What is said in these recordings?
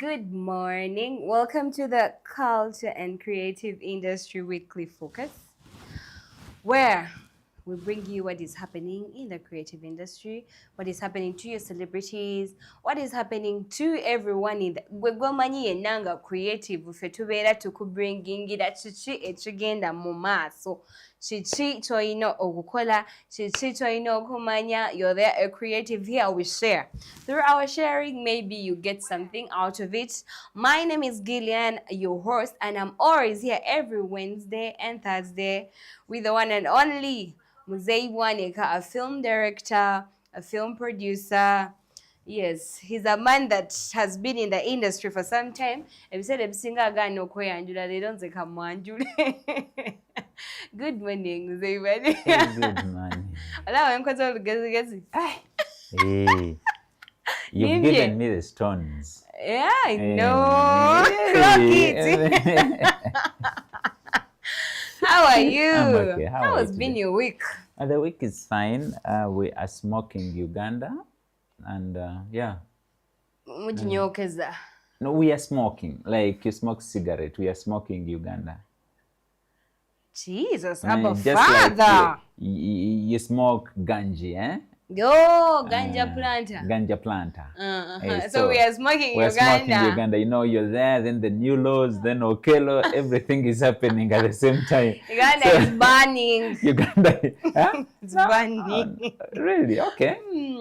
Good morning. Welcome to the Culture and Creative Industry Weekly Focus, where we bring you what is happening in the creative industry, what is happening to your celebrities, what is happening to everyone in the Gwegwamanyi yenanga creative fetubeera tukubringingira kiki ekigenda mu maaso, kiki ky'olina okukola, kiki ky'olina okumanya. You're there, a creative. Here we share. Through our sharing, maybe you get something out of it. My name is Gillian, your host, and I'm always here every Wednesday and Thursday with the one and only Muzei Waneka, a film director, a film producer. Yes, he's a man that has been in the industry for some time. Good morning, Muzei Waneka. Good morning. Hey, you've given me the stones. Yeah, I know. Clock it. How are you? I'm okay. How has been your week? The week is fine. We are smoking Uganda, and yeah. No, we are smoking. Like you smoke cigarette, we are smoking Uganda. Jesus, Abba Father. Like you smoke ganji, eh? Yo, ganja planter. Ganja planter. So we are smoking We're Uganda. Smoking Uganda. You know, you're there, then the new laws, then Okelo, everything is happening at the same time. Uganda is burning. Uganda, huh? It's burning. Really? Okay.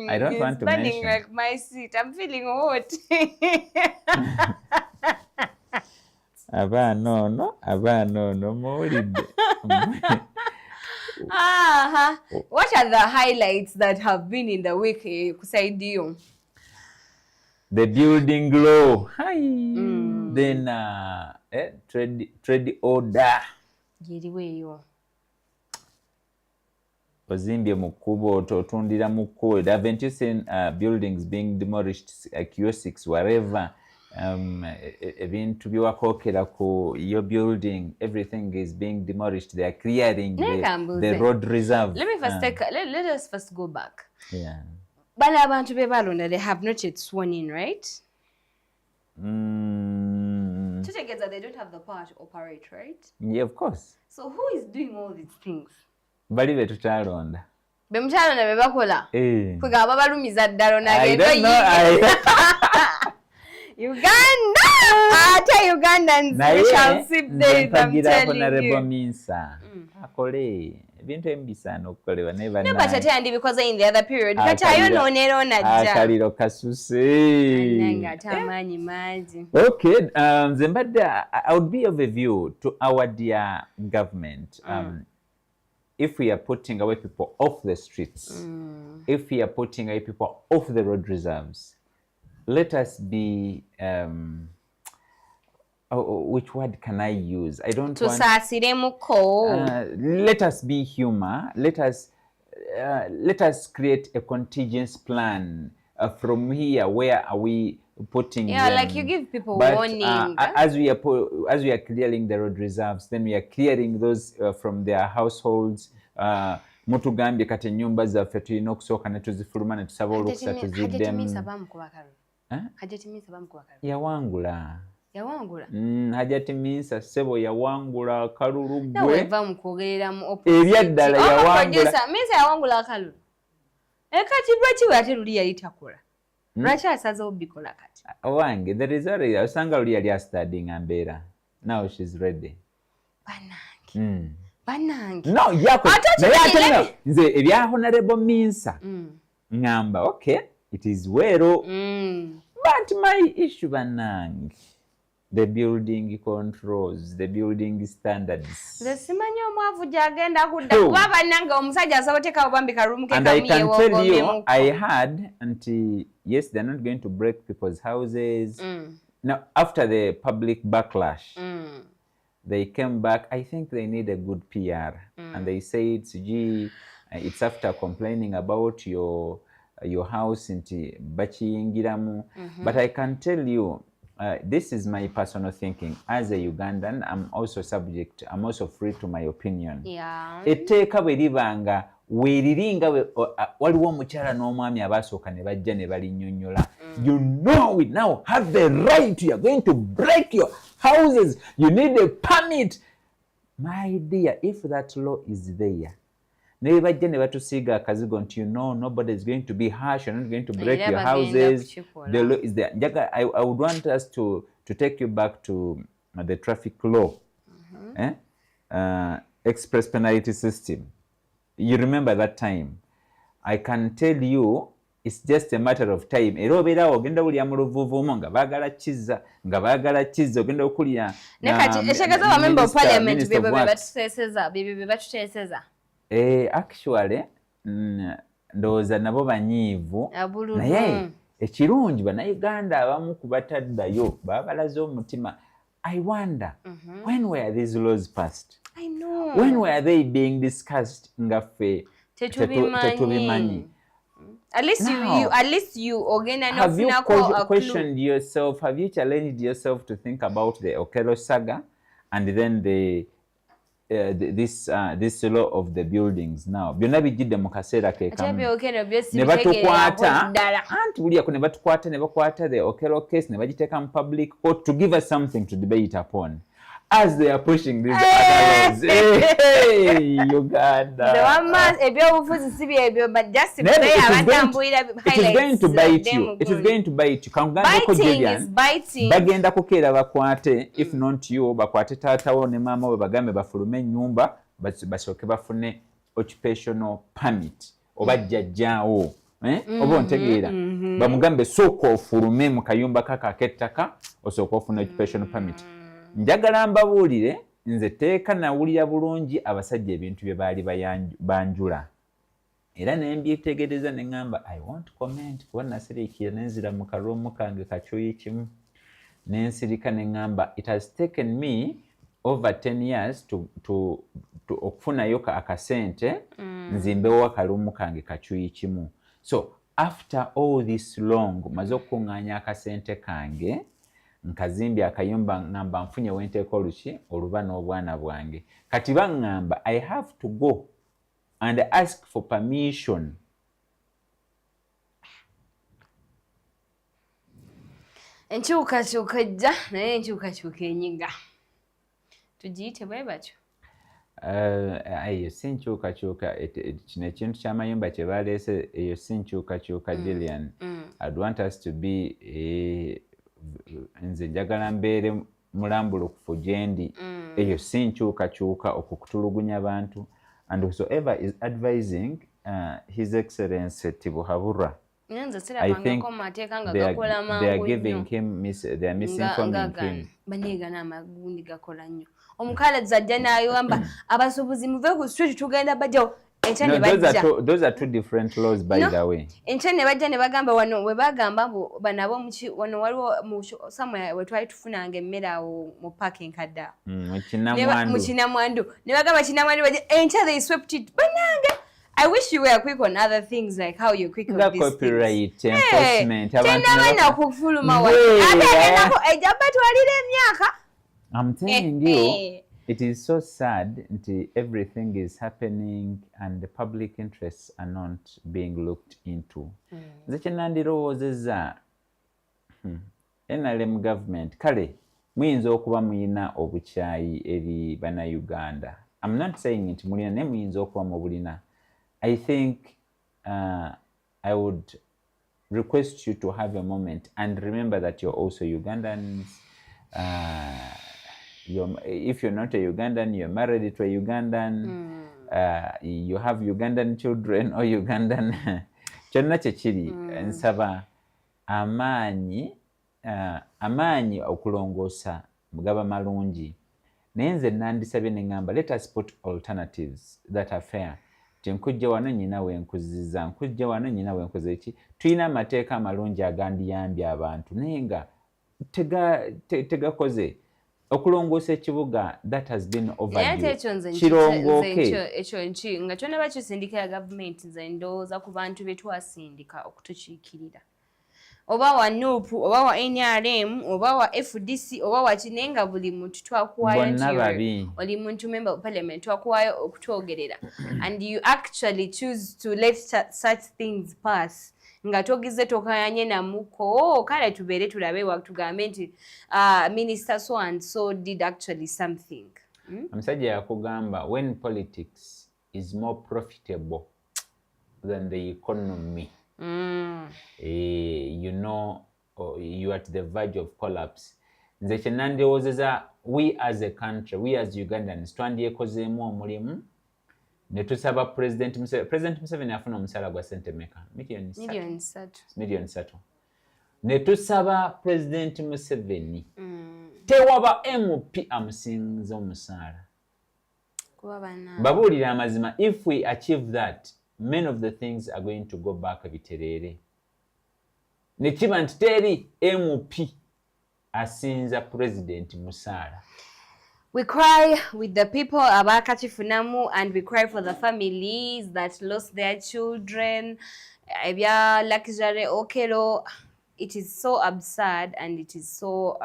I don't want to mention. It's burning like my seat. I'm feeling hot. No, more. What are the highlights that have been in the week, Kusaidio? The building glow. Hi. Then trade order. Ozimbye mukubo totundira muko. Haven't you seen buildings being demolished, kiosks, wherever? Ebintu byewakokera ku your building, everything is being demolished. They are clearing the road reserve. Let me first let us first go back. Yeah. Bala abantu bebalonda, they have not yet sworn in, right? Together they don't have the power to operate, right? Yeah, of course. So who is doing all these things? Bali betutalonda. Bemutalonda bebakola. Kwega babalumiza ddala nagenda. I don't know. Uganda! Ugandans, we shall sip days, I'm telling you. Minsa. Akole. Ebintu ebisana okukolebwa neba na. But ate because in the other period, katayo nonero najja. Akaliro kasuse. Nanga atamanyi mangi. Okay, Zimbabwe, I would be of a view to our dear government. If we are putting away people off the streets, if we are putting away people off the road reserves, let us be which word can I use? I don't want let us be humor. Let us create a contingency plan from here. Where are we putting them? Like you give people warning. As we are clearing the road reserves, then we are clearing those from their households. Mutugambye kati nyumba zaffe tulina okusooka ne tuzifuluma ne tusaba olukusa tuziddemu. Yawangula. Hajati Minsa sebo yawangula akalulu gwe. Naweva mukwogerera mu opposite. Ebyaddala yawangula. Minsa yawangula akalulu. Kati lwaki ate luli yali takola? Lwaki asaze obikola kati? Owange, there is already osanga luli yali studying Mbeera. Now she's ready. Banange. No, yako. Naye nze ebya Honorable Minsa. Ngamba, okay, it is well. But my issue banange. The building controls, the building standards. The simanyo mwavu jagenda kudda kuba banange omusajja asaboteka obambika room ke and I can tell you, I heard until yes, they're not going to break people's houses. Now, after the public backlash, they came back. I think they need a good PR, and they said, "Gee, it's after complaining about your house into Bachiyingiramu." But I can tell you. This is my personal thinking. As a Ugandan, I'm also free to my opinion. Yeah. Etteeka bwe libanga weeriringa waliwo omukyala n'omwami abasooka ne bajja ne balinnyonnyola You know we now have the right. You are going to break your houses. You need a permit. My dear, if that law is there, never batusiga akazigo nti you know nobody is going to be harsh, you're not going to break your houses. The law is there. I would want us to take you back to the traffic law. Express penalty system. You remember that time? I can tell you it's just a matter of time. Era obeera ogenda bulya mu luvuuvuumo nga baagala kizza ogenda okulya nekati eshagaza ba member of parliament bebe batuteeseza. Actually ndowooza nabo banyiivu naye ekirungi bannayuganda abamu kubataddayo baba balaze omutima. I wonder when were these laws passed? I know. When were they being discussed nga ffe tetubimanyi? At least you ogenda have you questioned yourself, have you challenged yourself to think about the Okello saga and then this law of the buildings now? Byonna bijjidde mu kaseera ke kamu ne batukwata anti buliako ne batukwata ne bakwata the Okello case ne bagiteeka mu public court to give us something to debate upon as they are pushing these other laws. Hey, Uganda. ebyobufuzi si byebyo, but just to play abatambulira highlights. It is going to bite you. It is going to bite you. Biting is biting. Bagenda kukeera bakwate, if not you, bakwate taatawo ne maama we bagambe bafulume ennyumba basooke bafune occupational permit oba jjajjaawo. Oba ontegeera bamugambe sooka ofulume mu kayumba kaka ak'ettaka osooka ofuna occupational permit. Njagala mbabuulire nze teeka nawulira bulungi abasajja ebintu bye baali banjula era ne mbyetegereza ne ŋŋamba I won't comment kuba nasiriikira nenzira mu kaloomu kange kacuyi kimu nensirika ne ŋŋamba it has taken me over 10 years to okufunayo akasente nzimbewo akaloomu kange kacuyi kimu. So after all this long maze okukuŋŋaanya akasente kange nkazimbye akayumba ngamba nfunye wenteeka oluki oluba n'obwana bwange kati baŋŋamba I have to go and ask for permission. Enkyukakyuka ejja naye enkyukakyuka enyiga tugiyite bwe batyo. Eyo si nkyukakyuka kino ekintu ky'amayumba kye baleese eyo si nkyukakyuka Gillian. I'd want us to be nze njagala mbeere mulambulukufu gyendi eyo si nkyukakyuka okukutulugunya abantu and whosoever is advising His Excellency Tibuhaburwa I think they are giving him they are misinforming him. Banegana amagundi gakola nnyo omukazi ajja n'ayamba abasuubuzi muve ku street tugenda bajjawo. No, those are two different laws by the way. Enchane bajja ne bagamba wano we bagamba banabo wano waliwo somewhere we twali tufunanga emmere awo mu parking kadda. Mu Kinamwandu. Ne bagamba Kinamwandu bajja encha they swept it. Bananga. I wish you were quick on other things like how you're quick on this. Copyright enforcement. Tena kufuluma wa. Ate ejaba twalire emyaka. I'm telling you. It is so sad that everything is happening and the public interests are not being looked into. Nze nandirowoozezza NRM government kale muyinza okuba muyina obukyayi eri bannayuganda. I'm not saying nti mulina naye muyinza okuba mubulina. I think I would request you to have a moment and remember that you're also Ugandans. If you're not a Ugandan, you're married to a Ugandan, you have Ugandan children or Ugandan. Kyonna kyekiri nsaba amaanyi okulongoosa mugaba malungi. Naye nze nandisabye ne ŋŋamba let us put alternatives that are fair. Nkujja wano nnyina wenkuzizza, nkujja wano nnyina wenkoze ki. Tulina amateeka amalungi agandiyambye abantu naye nga tegakoze. Okulongoosa ekibuga that has been overdue. Kirongooke. Ekyo nki nga kyonna bakisindikira gavumenti nze ndowooza ku bantu be twasindika okutukiikirira. Oba wa NUP, oba wa NRM, oba wa FDC, oba wa kinenga buli muntu twakuwaayo nti oli muntu member of parliament twakuwaayo okutwogerera. And you actually choose to let such things pass. nga togize tokayanye namuko kale tubeere tulabe wa tugambe nti minister so and so did actually something. Omusajja yakugamba when politics is more profitable than the economy, you know, you are at the verge of collapse. Nze kye nandiwoozeza we as a country, we as Ugandans twandyekozeemu omulimu ne tusaba President Museveni afuna omusaala gwa ssente meka? Million 3. Ne tusaba President Museveni tewaba MP amusinza omusaala. Babuulira amazima, if we achieve that, many of the things are going to go back bitereere. Ne kiba nti teri MP asinza President musaala. We cry with the people abakachifunamu, and we cry for the families that lost their children. Ebya luxury okelo, it is so absurd and it is so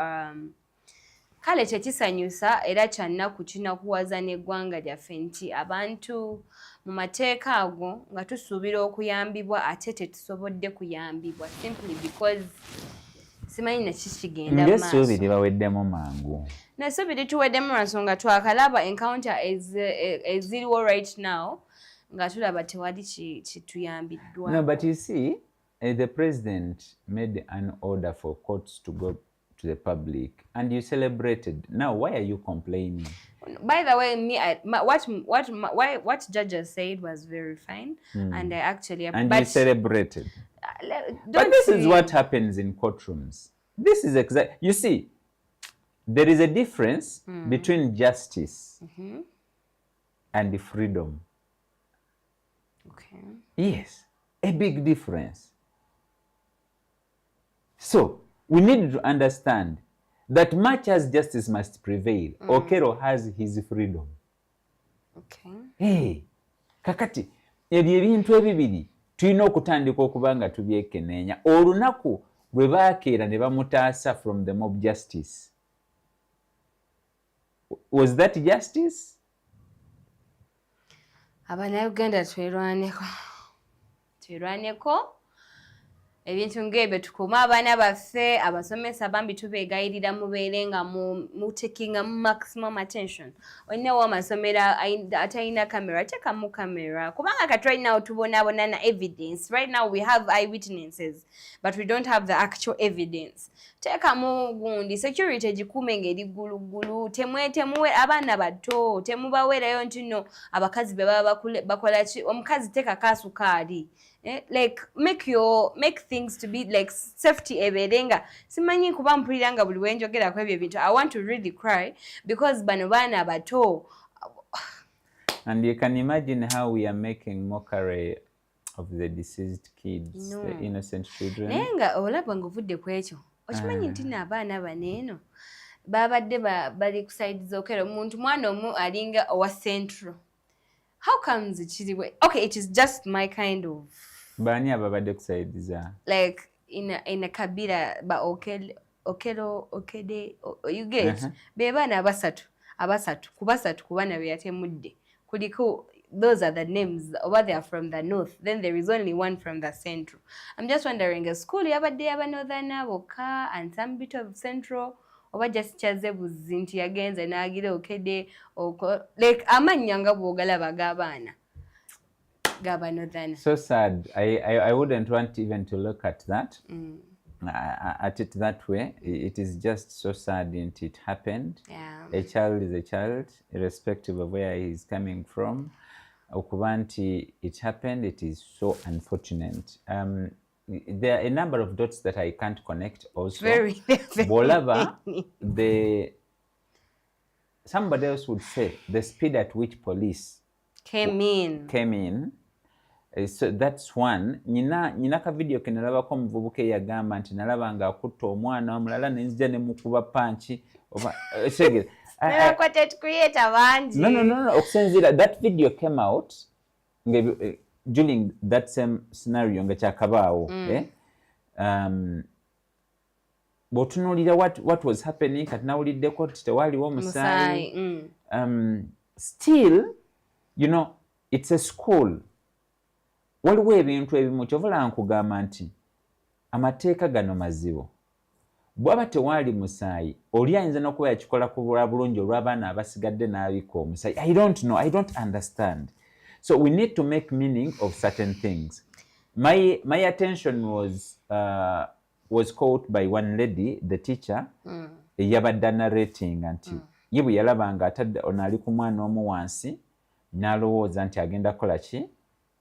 kale kyekisanyusa era kyannaku kinakuwaza n'eggwanga lyaffe nti abantu mu mateeka ago nga tusuubira okuyambibwa ate tetusobodde kuyambibwa simply because simanyi nakikigenda maaso. Ng'essuubiri baweddemu mangu. N'essuubiri tuweddemu lwansonga twakalaba encounter eziriwo right now nga tulaba tewali kituyambiddwa. No, but you see, the president made an order for courts to go to the public, and you celebrated. Now, why are you complaining? By the way, what judges said was very fine, and I actually. And you celebrated. But this is what happens in courtrooms. This is exact. You see, there is a difference between justice and freedom. Okay. Yes, a big difference. So we need to understand that much as justice must prevail, Okero has his freedom. Okay. Hey, kakati ebyo ebintu ebibiri tulina okutandika okuba nga tubyekenneenya. Olunaku lwe baakeera ne bamutaasa from the mob justice, was that justice? Abannayuganda twerwaneko ebintu ng'ebyo tukuuma abaana baffe. Abasomesa bambi tubeegayirira mubeere nga mutekinga mu maximum attention. Olina wa amasomero atalina kamera, teekamu kamera kubanga kati right now tubonaabona na evidence. Right now we have eyewitnesses but we don't have the actual evidence. Teekamu gundi security gikuume ng'eri gguluggulu, temuwe abaana bato, temubaweerayo nti nno abakazi be baba bakola ki, omukazi teeka kaasukaali. Like make things to be like safety eberenga. Simanyi kuba mpulira nga buli wenjogera ku ebyo bintu I want to really cry because bano baana bato. And you can imagine how we are making mockery of the deceased kids, the innocent children. Nenga olaba nguvudde ku ekyo. Okimanyi nti n'abaana baneeno babadde bali ku side z'okero omuntu mwana omu alinga owa Central. How comes it? Okay, it is just my kind of. Bani ababadde ku side za. Like in a kabila ba okelo okede you get. Be bana abasatu ku bana be yatemudde. Kuliko those are the names over there from the north. Then there is only one from the central. I'm just wondering, a school yabadde yaba northern boka and some bit of central. Oba just chaze buzinti yagenze n'agira okede like amanya nga bw'ogalaba g'abaana gaba northern. So sad. I wouldn't want even to look at that. At it that way. It is just so sad and it happened. Yeah. A child is a child irrespective of where he is coming from. Okubanti it happened. It is so unfortunate. There are a number of dots that I can't connect also. Very Bolava, somebody else would say the speed at which police came in. So that's one. Nina ka video ke nalabako omuvubuka eyagamba nti nalaba nga akutta omwana omulala nenzija ne mukuba panchi oba segere. Content creator banji. No. Okusinzira that video came out during that same scenario nga kyakabaawo. Bw'otunuulira what was happening kati nawuliddeko tewaliwo omusaayi. Still, you know, it's a school. waliwo ebintu ebimu kyovula nkugamba nti amateeka gano mazibu bwaba tewaali musaayi oli ayinza n'okuba yakikola ku bwa bulungi olw'abaana abasigadde n'abika omusaayi. I don't know, I don't understand. So we need to make meaning of certain things. My attention was caught by one lady, the teacher, eyabadde narrating nti ye bwe yalaba nga atadde ono ali ku mwana omu wansi n'alowooza nti agenda kukola ki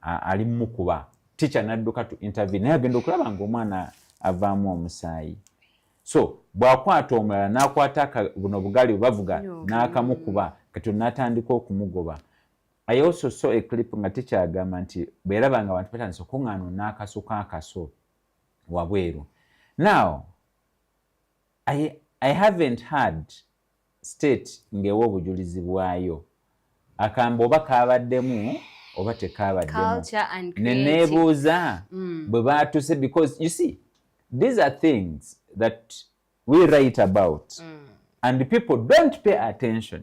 ali mukuba. Teacher n'adduka to intervene naye agenda okulaba ng'omwana avaamu omusaayi. So bw'akwata omulala n'akwata buno bugali bavuga n'akamukuba kati n'atandika okumugoba. I also saw a clip nga teacher agamba nti bwe yalaba nga abantu batandise okuŋŋaana n'akasuka akaso wabweru. Now, I haven't had state ng'ewa obujulizi bwayo akamba oba kaabaddemu oba tekabaddemu. Neneebuuza bwe baatuse, because you see these are things that we write about and people don't pay attention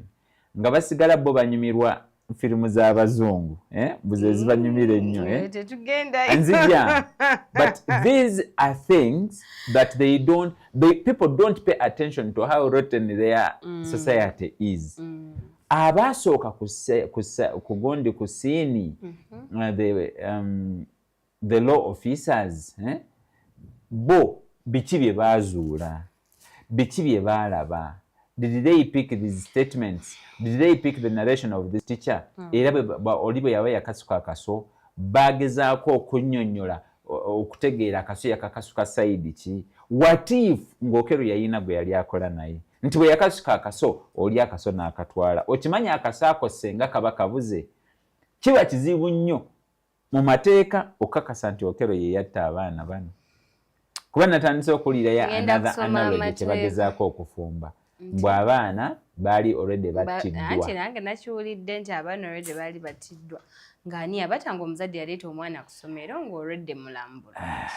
nga basigala bo banyumirwa firimu z'abazungu buze zibanyumira ennyo nzija. But these are things that people don't pay attention to how rotten their society is. Abasooka kugondi ku siini the law officers bo biki bye baazuula, biki bye baalaba. Did they pick these statements? Did they pick the narration of this teacher? Era oli bwe yaba yakasuka akaso bagezaako okunnyonnyola okutegeera akaso yakakasuka sayidi ki. What if ng'Okero yayina gwe yali akola naye nti bwe yakasuka akaso oli akaso n'akatwala. Okimanya akaso ako senga kaba kabuze kiba kizibu nnyo mu mateeka okukakasa nti Okero ye yatta abaana bano. Kuba natandise okuwulirayo another analogy kye bagezaako okufumba. Bw'abaana baali already battiddwa. Anti nange nakiwulidde nti abaana already baali battiddwa. Ng'ani abatanga omuzadde yaleeta omwana ku ssomero ng'already mulambula.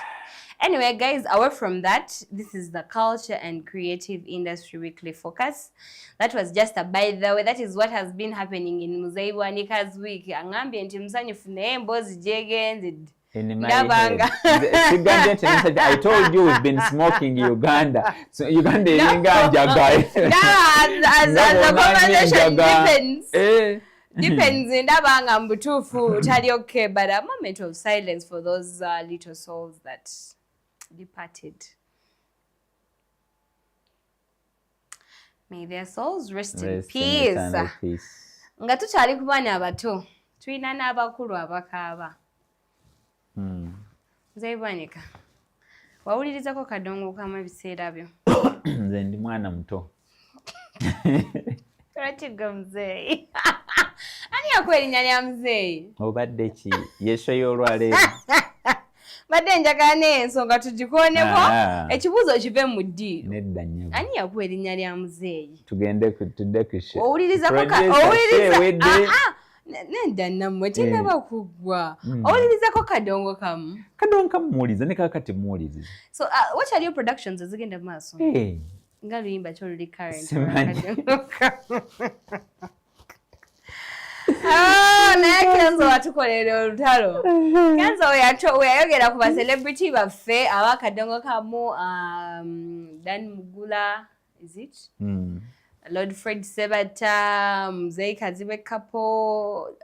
Anyway, guys, away from that, this is the Culture and Creative Industry Weekly Focus. That was just a by the way. That is what has been happening in Muzeeyi Bwanika's week. Angambye nti musanyufu naye emboozi gyegenze. In my head. I told you we've been smoking Uganda. So Uganda is Uganda guy. As the conversation depends. Depends in ndabanga mbutufu tali okay, but a moment of silence for those little souls that departed. May their souls rest in peace. Nga tukyali ku baana abato tulina n'abakulu abakaaba. Muzeeyi Bwanika, wawulirizako Kadongo kamu ebiseera byo? Nze ndi mwana muto. Lwaki gwe muzeeyi? Ani yakuwa erinnya lya muzeeyi? Obadde ki? Yesu y'olwaleero. Badde njagala n'ensonga tugikooneko ekibuuzo kive mu ddiiro. Nedda nnyabo. Ani yakuwa erinnya lya muzeeyi? Tudde ku show. Owulirizako Nedda nammwe tinaba kuggwa. Owulirizako Kadongo kamu? Kadongo kamu muwuliriza ne kakati muwuliriza. So what are your productions ezigenda maaso? Nga luyimba ki oluli current? Naye Kenzo watukolera olutalo. Kenzo weyayogera ku ba-celebrity baffe aba Kadongo kamu, Dan Mugula, is it? Lord Fred Sebata, Muzeeyi Kazibe Kapo,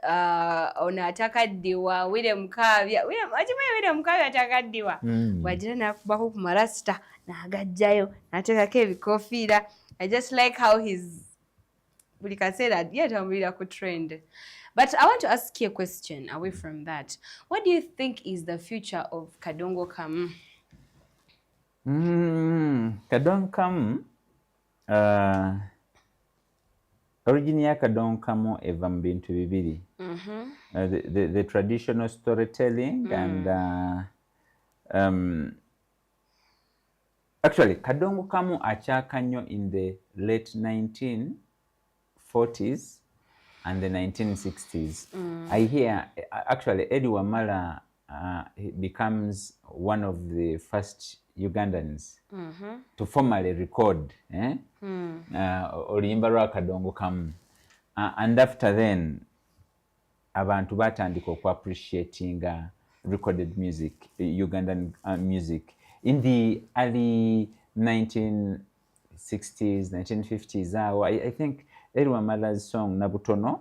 ono atakaddiwa, William Kavya. William Kavya atakaddiwa. Wagira n'akubako ku marasita n'agajjayo n'ateekako ebikoofiira. I just like how he's buli kaseera yatambulira ku trend. But I want to ask you a question away from that. What do you think is the future of Kadongo kamu? Kadongo kamu, origin ya Kadongo kamu eva mu bintu bibiri. The traditional storytelling and actually Kadongo kamu akyaka nnyo in the late 1940s and the 1960s. I hear actually Eddie Wamala becomes one of the first Ugandans to formally record oluyimba lwa Kadongo kamu, and after then abantu batandika oku appreciatinga recorded music, Ugandan music. In the early 1960s, 1950s, I think Eriwa Mala's song Nabutono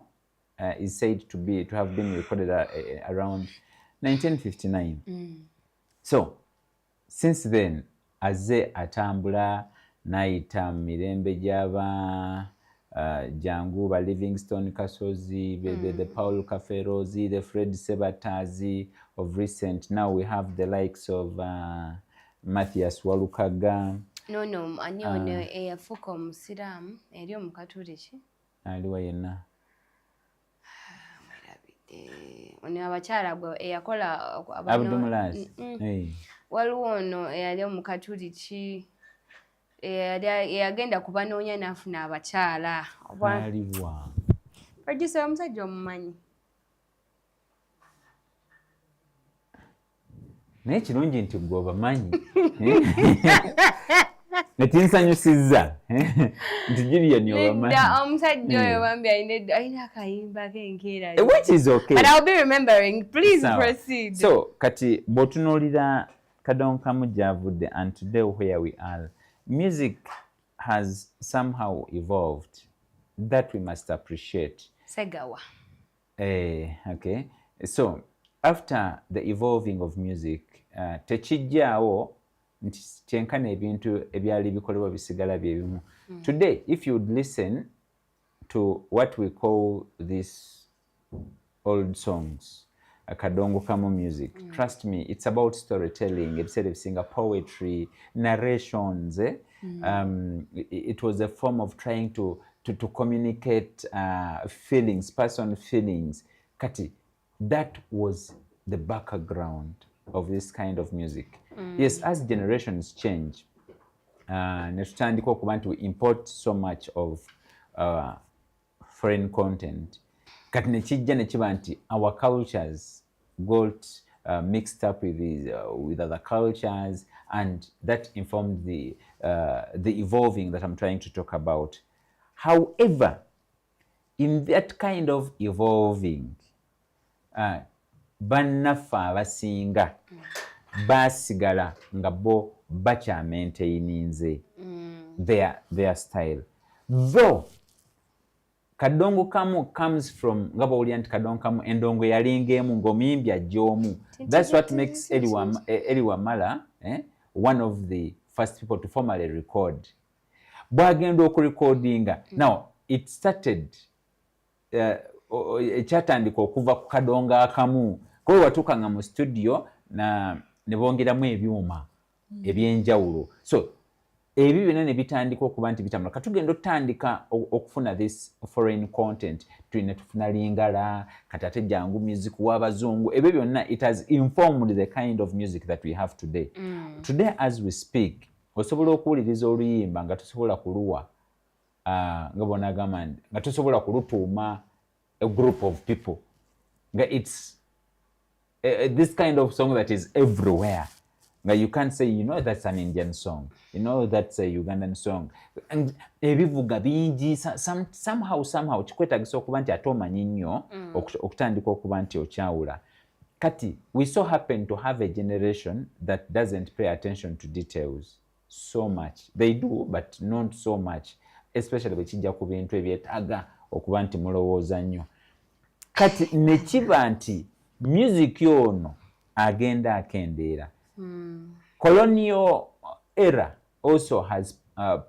is said to have been recorded around 1959. So since then, azze atambula n'ayita mu mirembe gy'aba Jangu, ba Livingstone Kasozi, the Paul Kaferozi, the Fred Sebatazi of recent. Now we have the likes of Matthias Walukaga. No, ani ono eyafuuka omusiraamu eri omukatuliki aliwa yenna ono abakyala gwe eyakola Abdumulazi. Waliwo ono eyali omukatuliki eyagenda kubanoonya n'afuna abakyala aliwa producer omusajja omumanyi naye kirungi nti gwe obamanyi netinsanyusizza nti Julian obamanyi. Omusajja oyo bambi alina akayimba k'enkeera which is okay, but I'll be remembering. Please proceed. So kati bw'otunuulira Kadongo Kamu gy'avudde and today where we are, music has somehow evolved that we must appreciate. Segawa. Okay. So after the evolving of music, tekijjaawo nti kyenkana ebintu ebyali bikolebwa bisigala bye bimu. Today, if you would listen to what we call these old songs, Kadongo Kamu music, trust me, it's about storytelling, instead of singer poetry, narrations. It was a form of trying to communicate feelings, personal feelings. Kati, that was the background of this kind of music. Yes, as generations change, netutandika okuba nti we import so much of foreign content. Kati nekijja nekiba nti our cultures got mixed up with other cultures, and that informed the evolving that I'm trying to talk about. However, in that kind of evolving, bannaffe abasinga basigala nga bo bakya maintaininze their style. Though Kadongo Kamu comes from nga bawulira nti Kadongo Kamu endongo yalinga emu ng'omuyimbi ajja omu. That's what makes Eli Wamala one of the first people to formally record. Bwagenda okurecordinga. Now, it started ekyatandika okuva ku Kadongo Kamu. Kwe watuukanga mu studio ne bongeramu ebyuma ebyenjawulo. So ebyo byonna ne bitandika okuba nti bitambula. Katugenda otandika okufuna this foreign content. Tulina tufuna Lingala, kati ate Jangu music w'abazungu. Ebyo byonna, it has informed the kind of music that we have today. Today as we speak, osobola okuwuliriza oluyimba nga tosobola kuluwa nga bonagamba nga tosobola kulutuuma a group of people. It's this kind of song that is everywhere. Now you can't say, you know, that's an Indian song. You know, that's a Ugandan song. And ebivuga bingi somehow chikwetagisa okuba nti ate omanyi nnyo okutandika okuba nti okyawula. Kati, we so happen to have a generation that doesn't pay attention to details so much. They do, but not so much. Especially bwe kijja ku bintu ebyetaaga okuba nti mulowooza nnyo. Kati nekiba nti music yono agenda akendeera. Colonial era also has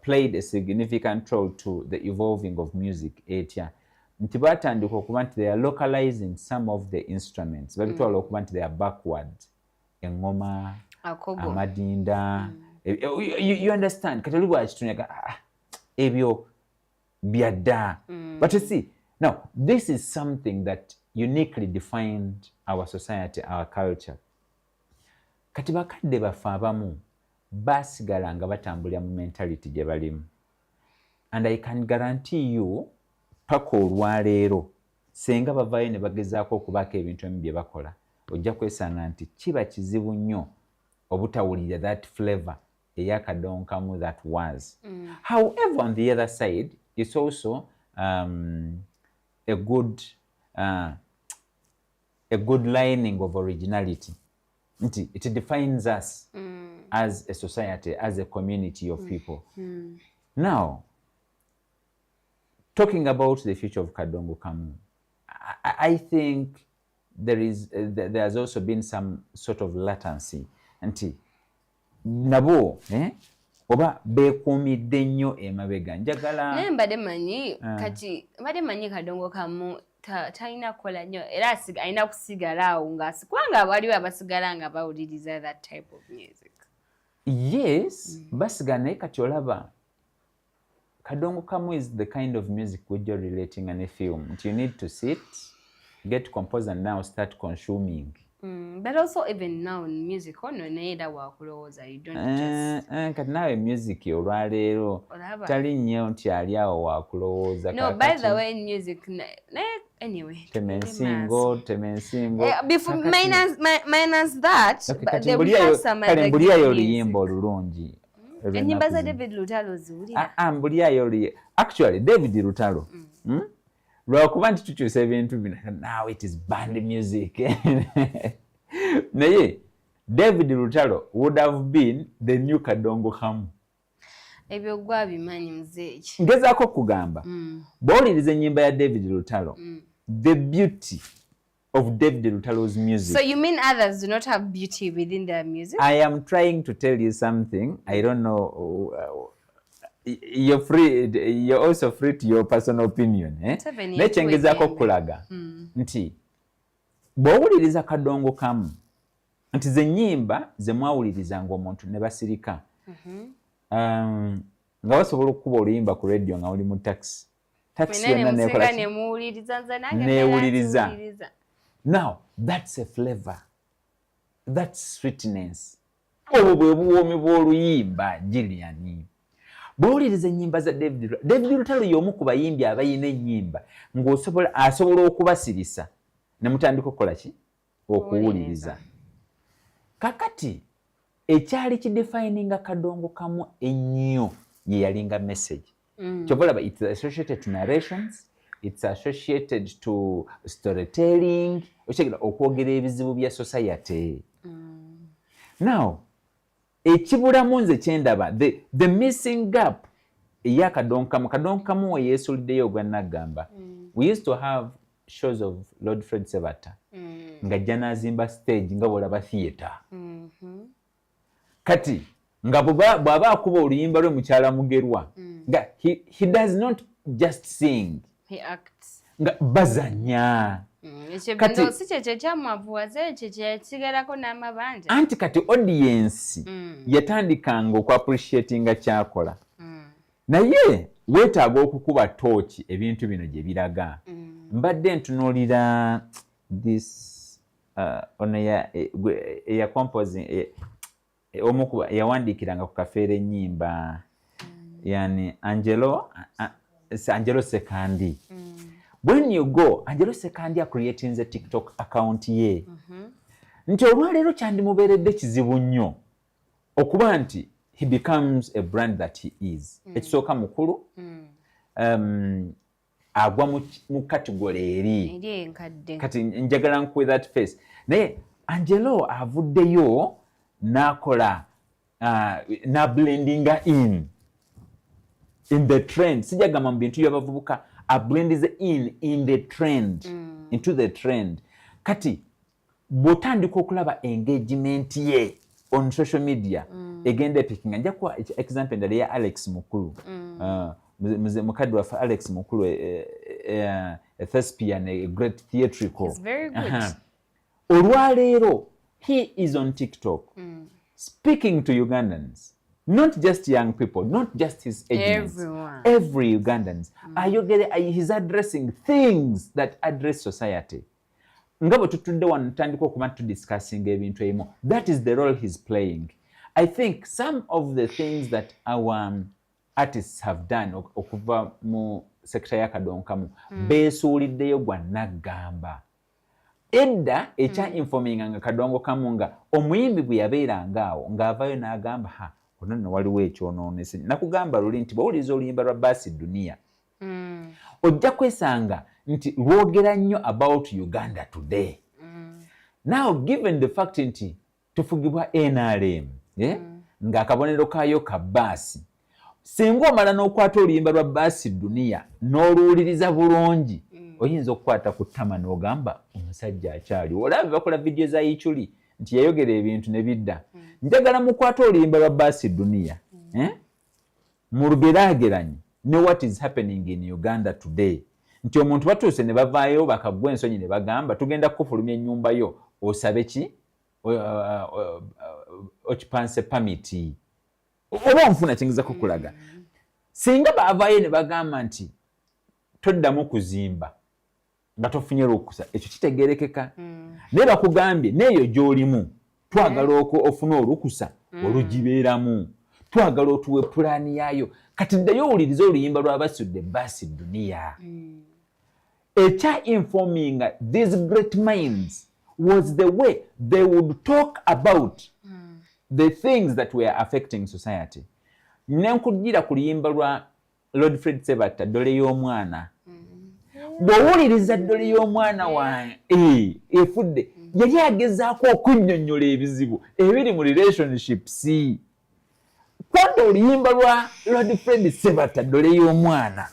played a significant role to the evolving of music etya. Nti batandika okuba nti they are localizing some of the instruments. Babitwala okuba nti they are backward. Engoma, amadinda. You understand? Kati oli bwakitunyaka ebyo byadda. But you see, now this is something that uniquely defined our society, our culture. Kati bakadde baffe abamu basigala nga batambulira mu mentality gye balimu. And I can guarantee you, paka olwaleero, senga bavaayo ne bagezaako okubaako ebintu ebimu bye bakola, ojja kwesanga nti kiba kizibu nnyo obutawulira that flavor eya Kadongo Kamu that was. However, on the other side, it's also a good lining of originality. It defines us as a society, as a community of people. Now, talking about the future of Kadongo Kamu, I think there has also been some sort of latency. Nabo, oba beekuumidde nnyo emabega njagala naye mbadde manyi kati mbadde manyi Kadongo Kamu talina kukola nnyo era alina kusigala awo kubanga waliwo abasigala nga bawuliriza that type of music. Yes, basigala naye kati olaba Kadongo Kamu is the kind of music which you're relating in a film. You need to sit, get composed and now start consuming. But also even now in music, you don't just... Kati nawe music olwaleero tali nnyo nti ali awo wakulowooza. No, by the way, in music, anyway. Temensingo. Before minus that, they will have some other oluyimba olulungi. Enyimba za David Lutalo ziwulira. Actually, David Lutalo. Lwakuba nti tukyusa ebintu bino, now it is band music. Naye David Lutalo would have been the new Kadongo Kamu. Ebyo gwa bimanyi muzeeki. Ngezaako kugamba. Bw'owuliriza ennyimba ya David Lutalo, the beauty of David Lutalo's music. So you mean others do not have beauty within their music? I am trying to tell you something. I don't know. You're free. You're also free to your personal opinion. Nechengezaako kulaga nti bw'owuliriza Kadongo Kamu nti ze nnyimba ze mwawulirizanga omuntu ne basirika nga basobola okukuba oluyimba ku radio nga oli mu taxi yonna neewuliriza. Now that's a flavor, that's sweetness. Obwo bwe buwoomi bw'oluyimba Gillian. Bw'owuliriza ennyimba za David Lutalo y'omu ku bayimbi abayina ennyimba asobola okubasirisa ne mutandika okukola ki? Okuwuliriza. Kakati ekyali kidefininga Kadongo Kamu ennyo ye yalinga message. Kyova olaba it's associated to narrations, it's associated to storytelling, okwogera ebizibu bya society. Now, ekibulamu nze kyendaba the missing gap eya Kadongo Kamu. Kadongo Kamu we yeesuliddeyo ogwannagamba. We used to have shows of Lord Fred Sebata ng'ajja n'azimba stage nga bw'olaba theatre. Kati nga bw'aba akuba oluyimba lwe mukyala Mugerwa nga he does not just sing, he acts. Nga bazanya. Kati si kyekyo kyamwavuwaza ekyo kyekigerako n'amabanja. Anti kati audience yatandikanga okwapreciatinga kyakola. Naye weetaaga okukuba tooki ebintu bino gye biraga. Mbadde ntunuulira this ono eya composing omukuba yawandiikiranga ku kafeero ennyimba yani Angelo Sekandi. When you go, Angelo Sekandi creating a TikTok account ye. Nti olwaleero kyandimubeeredde kizibu nnyo okuba nti he becomes a brand that he is. Ekisooka mukulu, agwa mu category eri. Kati njagala nkuwe that face. Naye Angelo avuddeyo n'akola na blendinga in the trend. Sijagamba mu bintu by'abavubuka, a blend is in the trend, into the trend. Kati bw'otandika okulaba engagement ye on social media egenda epikinga. Nja kuwa example endala ya Alex Mukulu, mukadde waffe Alex Mukulu, a thespian, a great theatrical. He's very good. Olwaleero he is on TikTok speaking to Ugandans, not just young people, not just his agents, every Ugandans. He's addressing things that address society. Ngabo tutudde wano tutandika okuba discussing ebintu ebimu. That is the role he's playing. I think some of the things that our artists have done okuva mu sector ya Kadongo Kamu beesuuliddeyo gwa naggamba. Edda ekya informinga nga Kadongo Kamu nga omuyimbi bwe yabeeranga awo ng'avayo n'agamba ono nno waliwo ekyonoonese. Nakugamba luli nti bw'owuliriza oluyimba lwa Baasi Dunia ojja kwesanga nti lwogera nnyo about Uganda today. Now given the fact nti tufugibwa NRM ng'akabonero kaayo ka baasi. Singa omala n'okwata oluyimba lwa baasi Dunia n'oluwuliriza bulungi oyinza okukwata ku ttama n'ogamba omusajja akyali. Olaba bakola vidiyo za Ichuli nti yayogera ebintu ne bidda. Njagala mukwata oluyimba lwa baasi Dunia mu lugeraageranyi ne what is happening in Uganda today. Nti omuntu batuuse ne bavaayo bakagwa ensonyi ne bagamba tugenda kukufulumya ennyumba yo osabe ki okipanse pamiti oba onfuna kyengeza kukulaga. Singa baavaayo ne bagamba nti toddamu kuzimba nga tofunye lukusa ekyo kitegeerekeka. Naye bakugambye neeyo gy'olimu twagala ofune olukusa olugibeeramu, twagala otuwe pulaani yaayo. Kati ddayo owuliriza oluyimba lw'abasudde baasi Dunia. Ekya informing these great minds was the way they would talk about the things that were affecting society. Nenkugira ku luyimba lwa Lord Fred Sebatta Ddole y'omwana. Bw'owuliriza Ddole y'omwana wange efudde yali agezaako okunnyonnyola ebizibu ebiri mu relationships. Kwanda oluyimba lwa Lord Fred Sebatta Ddole y'omwana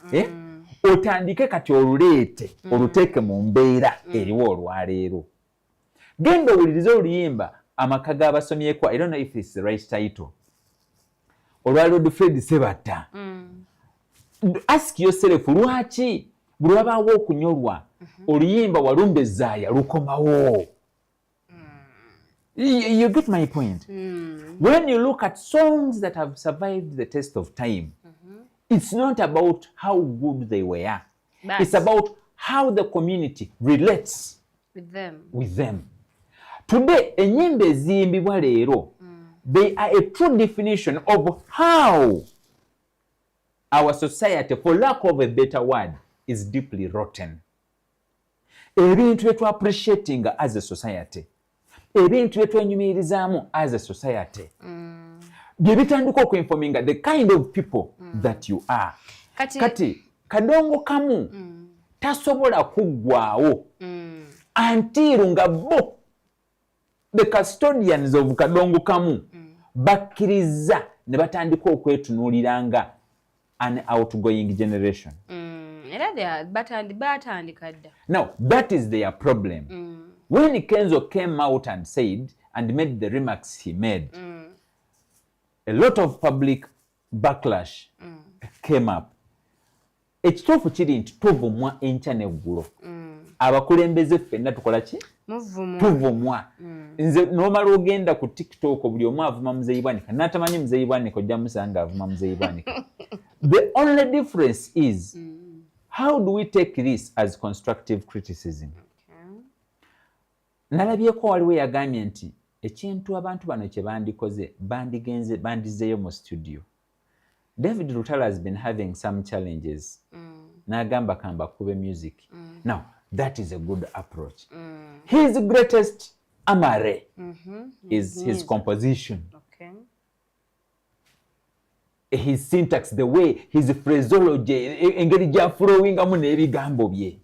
otandike kati oluleete oluteeke mu mbeera eriwo olwaleero. Genda owulirize oluyimba amaka g'abasomyeko. I don't know if it's the right title. Olwa Lord Fred Sebatta. Ask yourself lwaki bwe wabaawo okunyolwa oluyimba walumbezaaya lukomawo. You get my point? When you look at songs that have survived the test of time, it's not about how good they were. It's about how the community relates with them. Today, ennyimba eziyimbibwa leero, they are a true definition of how our society, for lack of a better word, is deeply rotten. Ebintu bye appreciating as a society, ebintu bye twenyumirizaamu as a society, bye bitandika okuinforminga the kind of people that you are. Kati Kadongo Kamu tasobola kuggwaawo until nga bo the custodians of Kadongo Kamu bakkiriza ne batandika okwetunuuliranga an outgoing generation. Now, that is their problem. When Kenzo came out and said and made the remarks he made, a lot of public backlash came up. Ekituufu kiri nti tuvumwa enkya n'eggulo. Abakulembeze ffenna tukola ki? Tuvumwa. Nze n'omala ogenda ku TikTok buli omu avuma Muzeeyi Bwanika. N'atamanyi Muzeeyi Bwanika ojja musanga avuma Muzeeyi Bwanika. The only difference is how do we take this as constructive criticism? Nalabyeko waliwo yagambye nti ekintu abantu bano kye bandikoze bandizeeyo mu studio. David Rutala has been having some challenges. N'agamba kamba kube music. Now, that is a good approach. His greatest amare is his composition. His syntax, the way, his phraseology, engeri gy'aflowingamu n'ebigambo bye.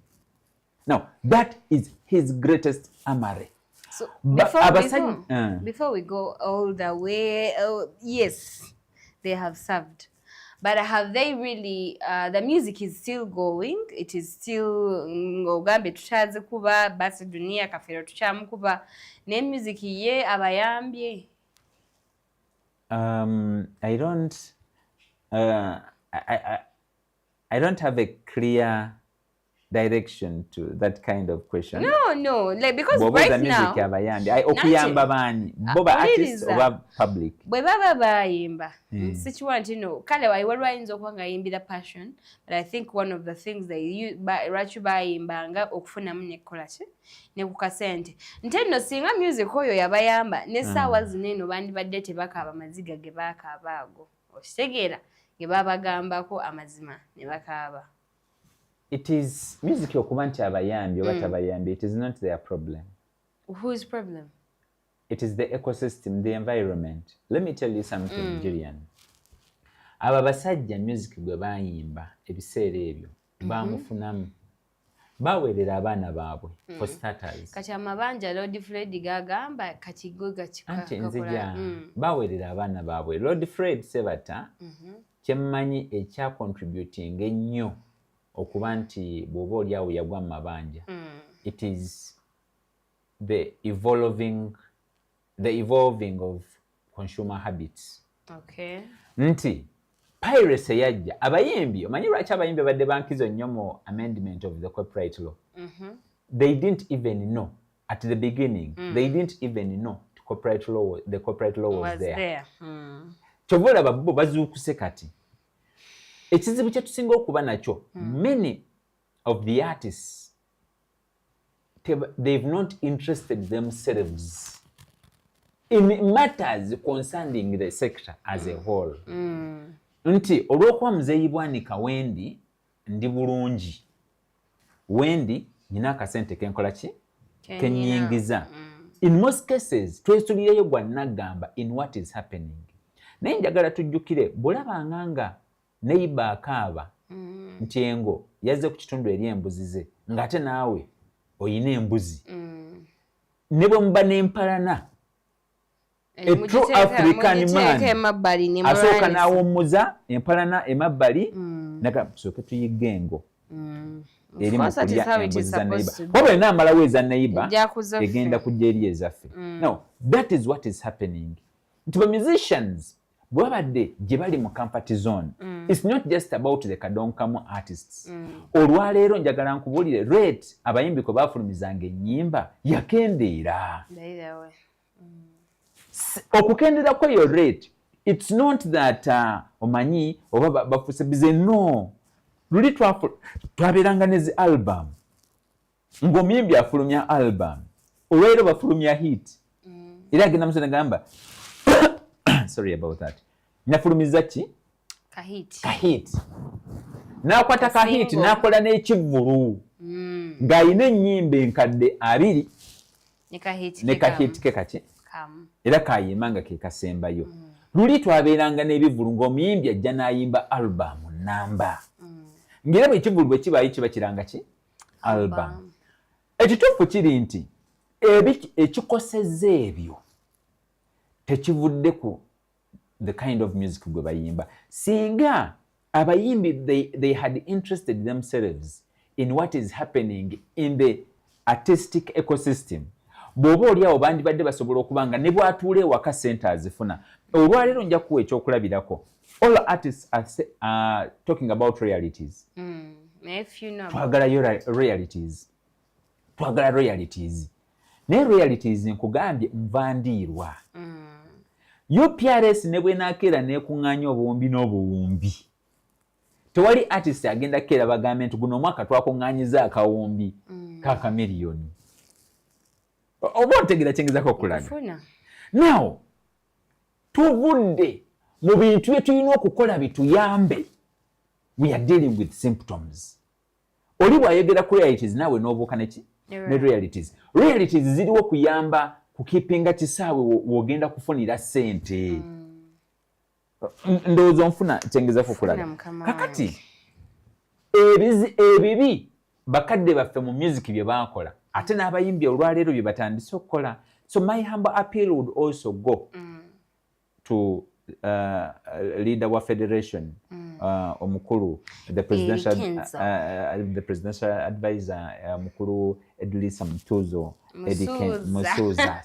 Now, that is his greatest amare. So, before we go all the way, yes, they have served. But have they really, the music is still going, it is still, ngogambe tuchaze kuba, basi Dunia kafiro tuchamu kuba, ne music ye abayambye? I don't have a clear direction to that kind of question. No, like because right now okuyamba bani boba artists oba public bwe baba bayimba sikiwanti kale waliwo ayinza okuba nga ayimbira passion, but I think one of the things they lwaki bayimbanga okufunamu nekola ki ne ku kasente nti nno singa music oyo yabayamba n'essaawa zino eno bandibadde tebakaaba amaziga ge baakaaba ago okitegeera ge babagambako amazima ne bakaaba. It is music okuba nti abayambi oba tabayambi, it is not their problem. Whose problem? It is the ecosystem, the environment. Let me tell you something, Julian. Aba basajja music gwe bayimba ebiseera ebyo bamufunamu. baweerera abaana baabwe for starters. Kati amabanja Lord Fred gagamba kati go anti nzija baweerera abaana baabwe. Lord Fred Sebata kyemmanyi ekya contributing ennyo okuba nti bw'oba oli awo yagwa mu mabanja. It is the evolving of consumer habits. Okay. Nti piracy yajja abayimbi omanyi lwaki abayimbi badde bankizo nnyo mu amendment of the copyright law. They didn't even know at the beginning. They didn't even know the copyright law was there. Kyova olaba bo bazuukuse kati. Ekizibu kye tusinga okuba nakyo, many of the artists they've not interested themselves in matters concerning the sector as a whole. Nti olw'okuba muzeeyi Bwanika Wendi ndi bulungi, Wendi nina akasente kenkola ki kenyingiza. In most cases twesulireyo gwa nagamba in what is happening. Naye njagala tujjukire bw'olabanga nga neighbor akaaba nti engo yazze ku kitundu eri embuzi ze ng'ate naawe oyina embuzi ne bwe muba n'empalana a true African man asooka n'awummuza empalana emabbali naga sooke tuyigge engo eri mu kulya embuzi za neighbor wabula enaamalawo eza neighbor egenda kujja eri ezaffe. Now that is what is happening. Nti ba musicians bwabadde gye bali mu comfort zone. It's not just about the KADONGO artists. Olwaleero njagala nkubuulire rate abayimbi kwe baafulumizanga ennyimba yakendeera. Okukendeera kweyo rate, it's not that omanyi oba bafuuse bize, no. Luli twabeeranga nezi album ng'omuyimbi afulumya album olwaleero bafulumya hit era agenda musana gamba sorry about that. Nafulumiza ki? Kahit. N'akwata kahit n'akola n'ekivvulu. Ng'ayina ennyimba enkadde 2 ne kahit ke kaki? Era kayimba nga ke kasembayo. Luli twabeeranga n'ebivvulu ng'omuyimbi ajja n'ayimba album namba. Ng'era bwe ekivvulu bwe kibaayo kiba kiranga ki? Album. Ekituufu kiri nti ekikosezza ebyo tekivudde ku the kind of music gwe bayimba. Singa abayimbi they had interested themselves in what is happening in the artistic ecosystem, bw'oba oli awo bandibadde basobola okuba nga ne bw'atuula ewaka ssente azifuna. Olwaleero nja kuwa ekyokulabirako. All artists are talking about realities. Twagala realities. Twagala royalties. Naye royalties nkugambye nvandiirwa. UPRS ne bwenaakeera neekuŋŋaanya obuwumbi n'obuwumbi. Tewali artist agenda keera bagambe nti guno omwaka twakuŋŋaanyiza akawumbi k'akamiliyoni. Oba otegeera kyengezako okulaga. Now, tuvudde mu bintu bye tulina okukola bituyambe. We are dealing with symptoms. Oli bw'ayogera ku realities naawe n'obuuka neki? Ne realities. Realities ziriwo kuyamba kukipinga kisaawe wogenda kufunira ssente. Ndowooza nfuna kyengezako okulaga. Kakati ebibi bakadde baffe mu music bye baakola ate n'abayimbi olwaleero bye batandise okukola. So my humble appeal would also go to leader wa federation omukulu the presidential advisor mukulu Edlisa Mutuzo Musuza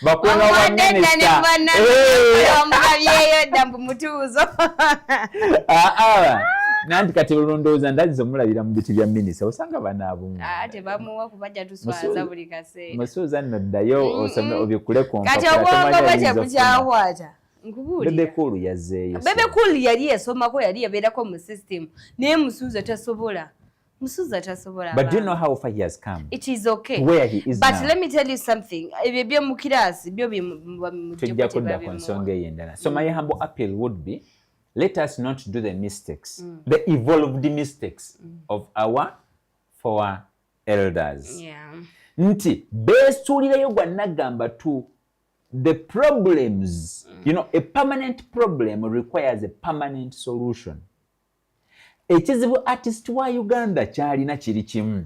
bakuna wa minister nanti kati olondooza ndazizo mulabira mu biti bya minisita osanga banaabumu tebamuwa kubajja tuswaza buli kaseera Musuza noddayo osome obikule kati obwongo bajja bukyakwata nkubuulira Bebe Cool yazzeeyo. Bebe Cool yali esomako yali yabeerako mu system naye Musuza tasobola. But do you know how far he has come? It is okay. Where he is but now. Let me tell you something. Ebyo mu kirasi byo tujja kudda ku nsonga ey'endala. So my humble appeal would be, let us not do the mistakes, the evolved mistakes of our four elders. Yeah. Nti beesuulireyo gwa nagamba to the problems. You know, a permanent problem requires a permanent solution. ekizibu artist wa Uganda kyalina kiri kimu.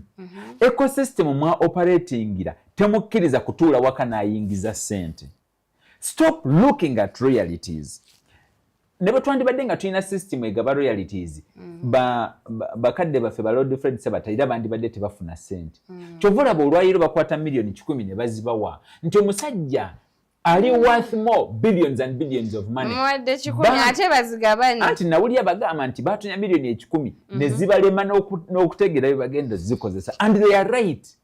Ecosystem mwa operatingira temukkiriza kutuula waka n'ayingiza ssente. Stop looking at royalties. Ne bwe twandibadde nga tulina system egaba royalties, bakadde baffe ba Lord Fred Ssebatta era bandibadde tebafuna ssente. Kyova olaba olwayiro bakwata milioni 10 ne bazibawa nti omusajja ali worth more billions and billions of money. Mwadde 10 ate bazigabane. Anti nawulira bagamba nti batunya milioni 10 ne zibalema n'okutegeera bye bagenda zikozesa. And they are right.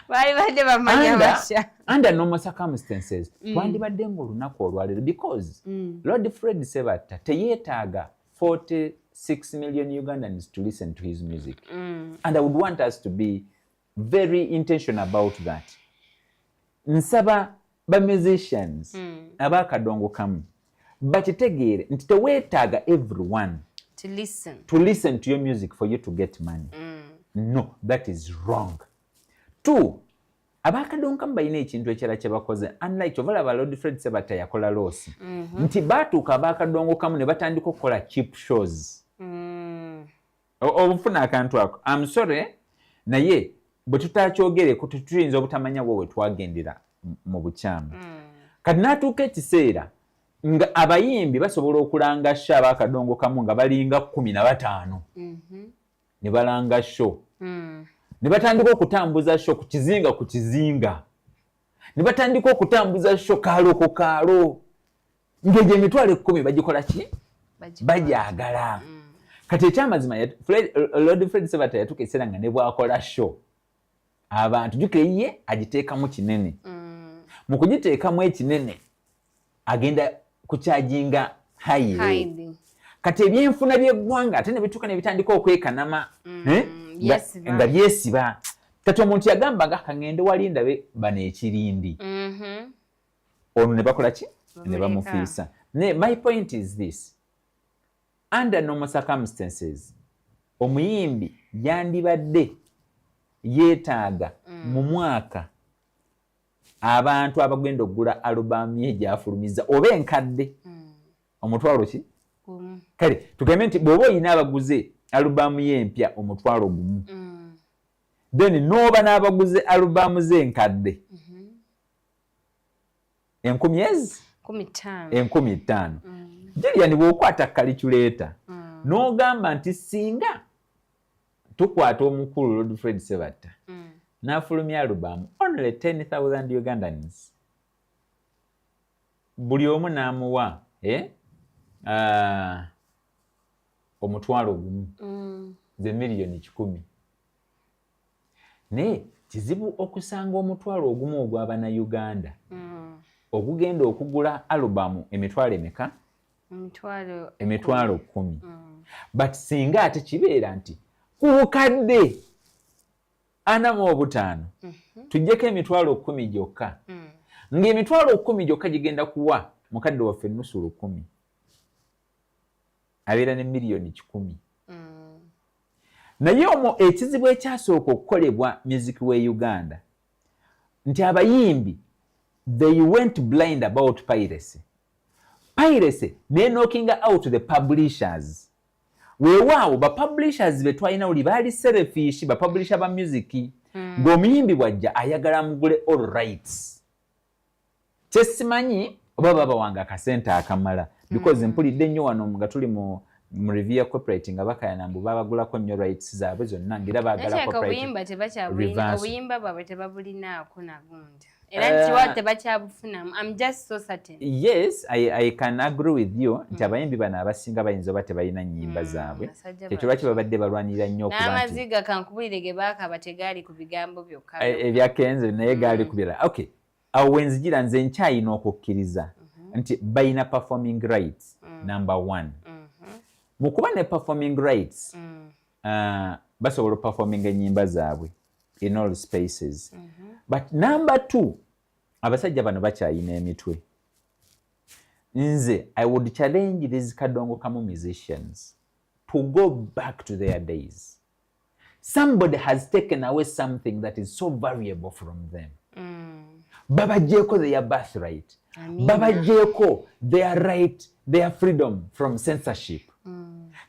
Badde bamanya basha. Under normal circumstances, twandibadde ng'olunaku olwaleero because Lord Fred Ssebatta teyeetaaga 46 million Ugandans to listen to his music. And I would want us to be very intentional about that. Nsaba ba musicians aba Kadongo Kamu bakitegeere nti teweetaaga everyone to listen to your music for you to get money. No, that is wrong. 2, aba Kadongo Kamu balina ekintu ekirala kye bakoze, unlike obalaba Lord Fred Ssebatta yakola loosi nti baatuuka aba Kadongo Kamu ne batandika okukola cheap shows. Obufuna akantu ako. I'm sorry, naye bwe tutakyogereko tuyinza obutamanya we twagendera mu bukyamu. Kati n'atuuka ekiseera nga abayimbi basobola okulanga sho aba Kadongo Kamu nga balinga 15 ne balanga sho. Ne batandika okutambuza sho ku kizinga. Ne batandika okutambuza sho kaalo ku kaalo. Ng'egyo emitwalo 10 bagikola ki? Bajagala. Kati ekyamazima Lord Fred Ssebatta yatuuka ekiseera nga ne bw'akola sho abantu jukire ye agiteekamu kinene. Mu kugiteekamu ekinene agenda kukyajinga hayire. Kati ebyenfuna by'eggwanga ate ne bituuka ne bitandika okwekanama nga byesiba. Kati omuntu yagambanga kangende wali ndabe bano ekirindi. Ono ne bakola ki? Ne bamufiisa. My point is this. Under normal circumstances, omuyimbi yandibadde yeetaaga mu mwaka abantu abagenda okugula alubamu ye gy'afulumiza oba enkadde omutwalo ki? Kale tugambe nti bw'oba oyina abaguze alubamu ye empya omutwalo gumu, then n'oba n'abaguze alubamu ze enkadde 15,000. Jillian bw'okwata calculator n'ogamba nti singa tukwata omukulu Lord Fred Ssebatta n'afulumya alubamu only 10,000 Ugandans, buli omu n'amuwa omutwalo gumu, ze milioni 10. Naye kizibu okusanga omutwalo ogumu ogw'abana Uganda ogugenda okugula alubamu emitwalo emeka? Emitwalo 10. But singa ate kibeera nti ku bukadde 45 tujjeko emitwalo 10 gyokka, ng'emitwalo 10 gyokka gigenda kuwa mukadde waffe nusu 10, abeera ne milioni 10. Naye omwo ekizibu ekyasooka okukolebwa music we Uganda nti abayimbi they went blind about piracy. Piracy knocking out the publishers. Weewaawo ba publishers be twalina oli baali selfish, ba publisher ba music. Ng'omuyimbi bwajja ayagala mugule all rights. Kyesimanyi oba baba wange akasente akamala because mpulidde nnyo wano nga tuli mu review corporate nga bakayana mbu babagulako nnyo rights zaabwe zonna ngira baagala corporate. Obuyimba tebakyabulina, obuyimba bwabwe tebabulinaako nagundi. Era nti tebakyabufunamu. I'm just so certain. Yes, I can agree with you nti abayimbi bano abasinga bayinza oba tebalina nnyimba zaabwe. Ekyo lwaki babadde balwanirira nnyo okuba nti n'amaziga kankubulire ge baakaba tegaali ku bigambo byokka. Ebyakenze naye gaali ku birala. Okay. Awo wenzijira nze nkyayina okukkiriza nti bayina performing rights number 1. Mu kuba ne performing rights basobola performing ennyimba zaabwe in all spaces. But number 2, abasajja bano bakyayina emitwe. Nze I would challenge these Kadongo Kamu musicians to go back to their days. Somebody has taken away something that is so valuable from them. Babagyeko their birthright. Babagyeko their right, their freedom from censorship.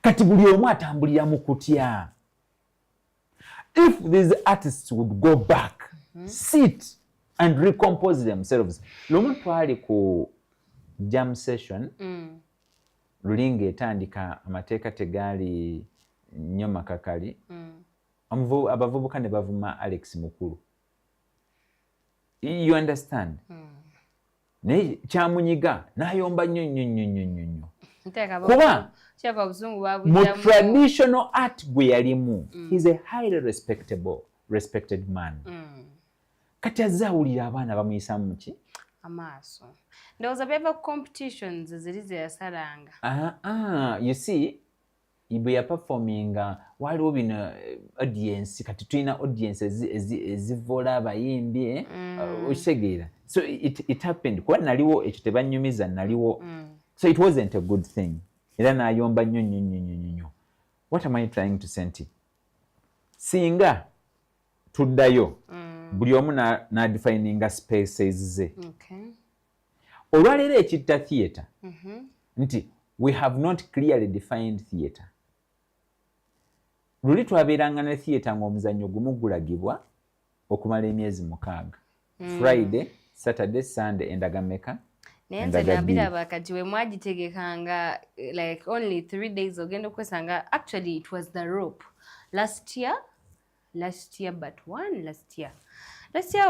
kati buli omu atambulira mu kutya. If these artists would go back, sit and recompose themselves. Lomu twali ku jam session, lulinga etandika amateeka tegaali nnyo makakali, abavubuka ne bavuma Alex Mukulu. You understand? Naye kyamunyiga n'ayomba nnyo. Kuba mu traditional art gwe yalimu, he's a highly respected man. Kati azawulira abaana bamuyisamu muki? Amaaso. Ndowooza beva competitions ziri ze yasalanga. You see, bwe yaperforminga waliwo bino audience, kati tulina audience ezivola abayimbi, okitegeera. So it happened. Kuba naliwo ekyo tebanyumiza naliwo. So it wasn't a good thing. Era n'ayomba nnyo. What am I trying to say? Singa tuddayo, buli omu n'adefininga spaces ze. Olwaleero ekitta theatre, nti we have not clearly defined theatre. Luli twabeeranga ne theatre ng'omuzannyo gumu gulagibwa okumala emyezi 6. Friday, Saturday, Sunday, endagameka. Nenze nabiraba kati we mwagitegekanga like only 3 days ogenda okwesanga. Actually it was the rope. Last year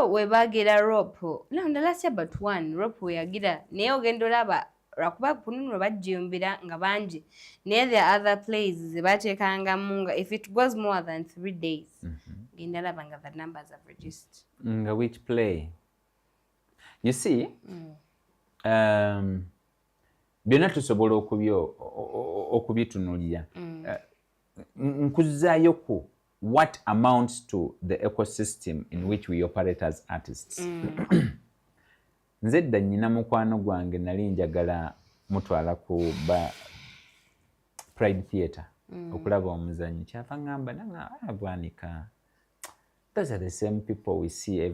we bagera rope. No, last year but one rope we agira. Naye ogenda olaba lwakuba kununula bajjumbira nga bangi. Naye the other places bateekanga munga if it goes more than 3 days. Genda laba nga the numbers have reduced. Which play? You see, byonna tusobola okubitunulira. Nkuzaayo ku what amounts to the ecosystem in which we operate as artists. Nze dda nnyina mukwano gwange nali njagala mutwala ku Pride Theatre okulaba omuzannyo. Kyava ngamba Bwanika, those are the same people we see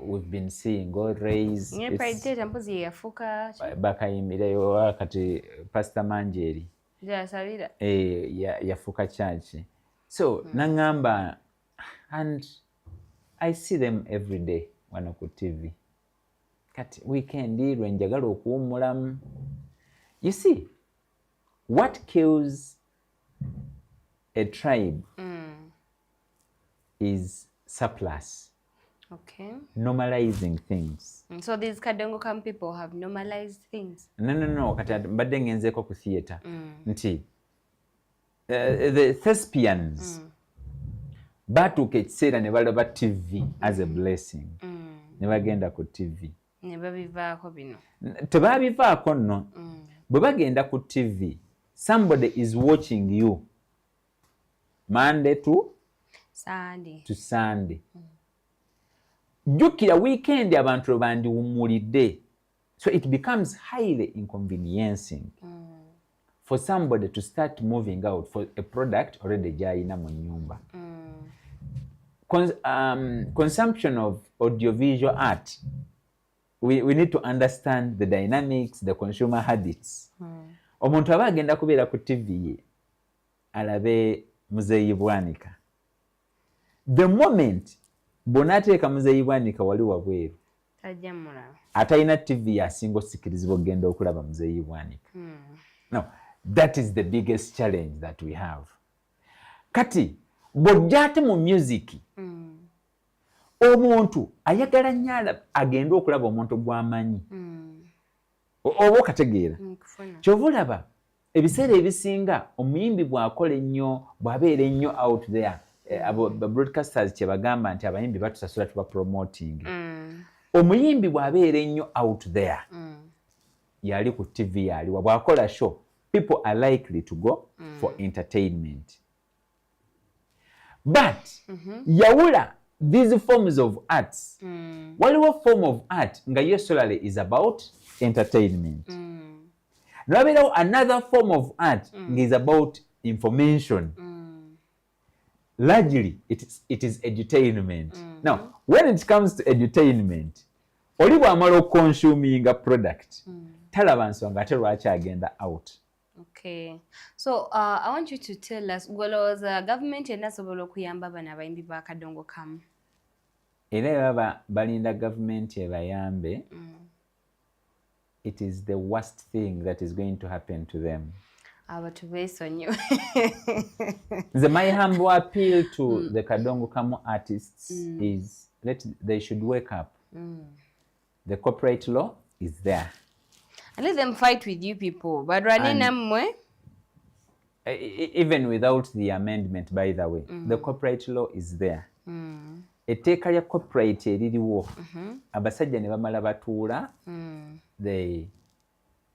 we've been seeing always. Pride Theatre mpozi yafuka bakayimireyo kati Pastor Manjeri jasabira yafuka church. So nangamba, and I see them every day wano ku TV. Kati weekend lwe njagala okuwummulamu. You see, what kills a tribe is surplus. Okay. Normalizing things. So these Kadongo Kam people have normalized things. No. Kati mbadde ngenzeeko ku theatre. Nti the thespians batuuka ekiseera ne balaba TV as a blessing. Ne bagenda ku TV. Ne babivaako bino. Tebabivaako nno. Bwe bagenda ku TV, somebody is watching you Monday to Sunday. Jukira weekend abantu bandiwummulidde. So it becomes highly inconveniencing for somebody to start moving out for a product already gyalina mu nnyumba. Consumption of audiovisual art, we need to understand the dynamics, the consumer habits. Omuntu aba agenda kubeera ku TV ye alabe Muzeeyi Bwanika. The moment bonateeka Muzeeyi Bwanika wali wabweru, atalina TV yasinga osikirizibwa ogenda okulaba Muzeeyi Bwanika. No, that is the biggest challenge that we have. Kati bw'ojja ate mu music, omuntu ayagala nnyo agenda okulaba omuntu gw'amanyi. Oba okategeera. Kyova olaba ebiseera ebisinga omuyimbi bw'akola ennyo, bw'abeera ennyo out there, abo broadcasters kye bagamba nti abayimbi batusasula tuba promoting. Omuyimbi bw'abeera ennyo out there, yali ku TV yaliwa, bw'akola show, people are likely to go for entertainment. But yawula these forms of arts, waliwo form of art nga yo solely is about entertainment. Nabeerawo another form of art is about information. Largely it is edutainment. Now when it comes to edutainment, oli bw'amala okuconsuminga product, talaba nsonga ate lwaki agenda out. Okay. So I want you to tell us, golowooza government enasobola okuyamba bano abayimbi ba Kadongo KAMU? Era baba balinda government ebayambe. It is the worst thing that is going to happen to them. My humble appeal to the Kadongo KAMU artists is they should wake up. The corporate law is there. And let them fight with you people. But even without the amendment, by the way, the corporate law is there. Etteeka lya corporate eririwo abasajja ne bamala batuula, they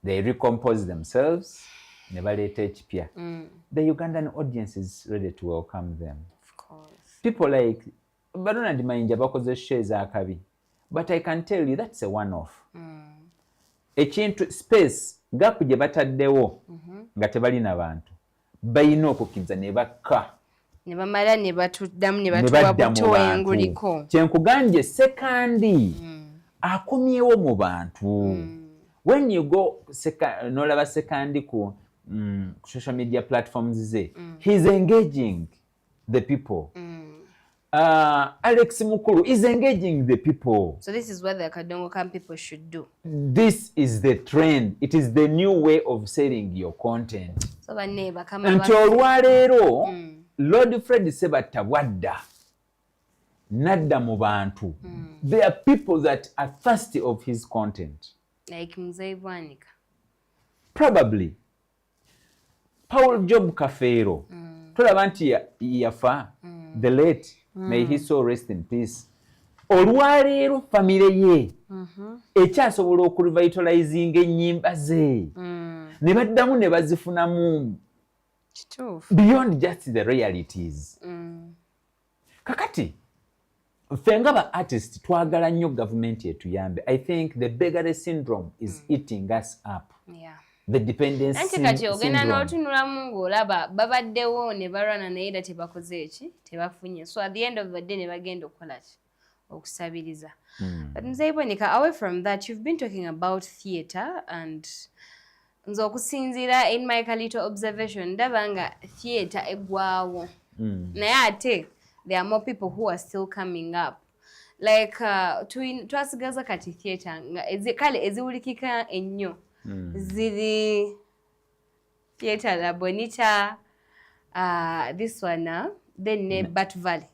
recompose themselves, ne baleeta ekipya. The Ugandan audience is ready to welcome them. Of course. People like Baronald Mayinja bakoze shares akabi, but I can tell you that's a one-off. Ekintu space gap gye bataddewo nga tebalina bantu balina okukkiriza ne bakka. Ne bamala ne batuddamu ne batuwa buto enguliko. Kyenkugambye sekandi akomyewo mu bantu. When you go n'olaba sekandi ku social media platforms ze, he's engaging the people. Alex Mukulu is engaging the people. So this is what the Kadongo KAMU people should do. This is the trend. It is the new way of selling your content. So baneba kama nti olwaleero Lord Fred Sebatta bwadda nadda mu bantu. There are people that are thirsty of his content. Like Mzee Bwanika. Probably. Paul Job Kafeero. Tolaba nti yafa. The late. May he so rest in peace. Olwaleero family ye ekyasobola okurevitalizinga ennyimba ze ne baddamu ne bazifunamu beyond just the realities. Kakati ffe nga ba artist twagala nnyo government etuyambe. I think the beggar syndrome is eating us up. Yeah. The dependence syndrome. Kati ogenda n'otunulamu ng'olaba babaddewo ne balwana naye era tebakoze eki tebafunye. So at the end of the day ne bagenda okukola ki okusabiriza. But Mzee Bwanika, away from that, you've been talking about theatre and nze okusinziira in my little observation ndaba nga theatre eggwawo. Naye ate there are more people who are still coming up. Like twasigaza kati theatre nga kale eziwulikika ennyo ziri Theatre La Bonita, this one, then Bat Valley.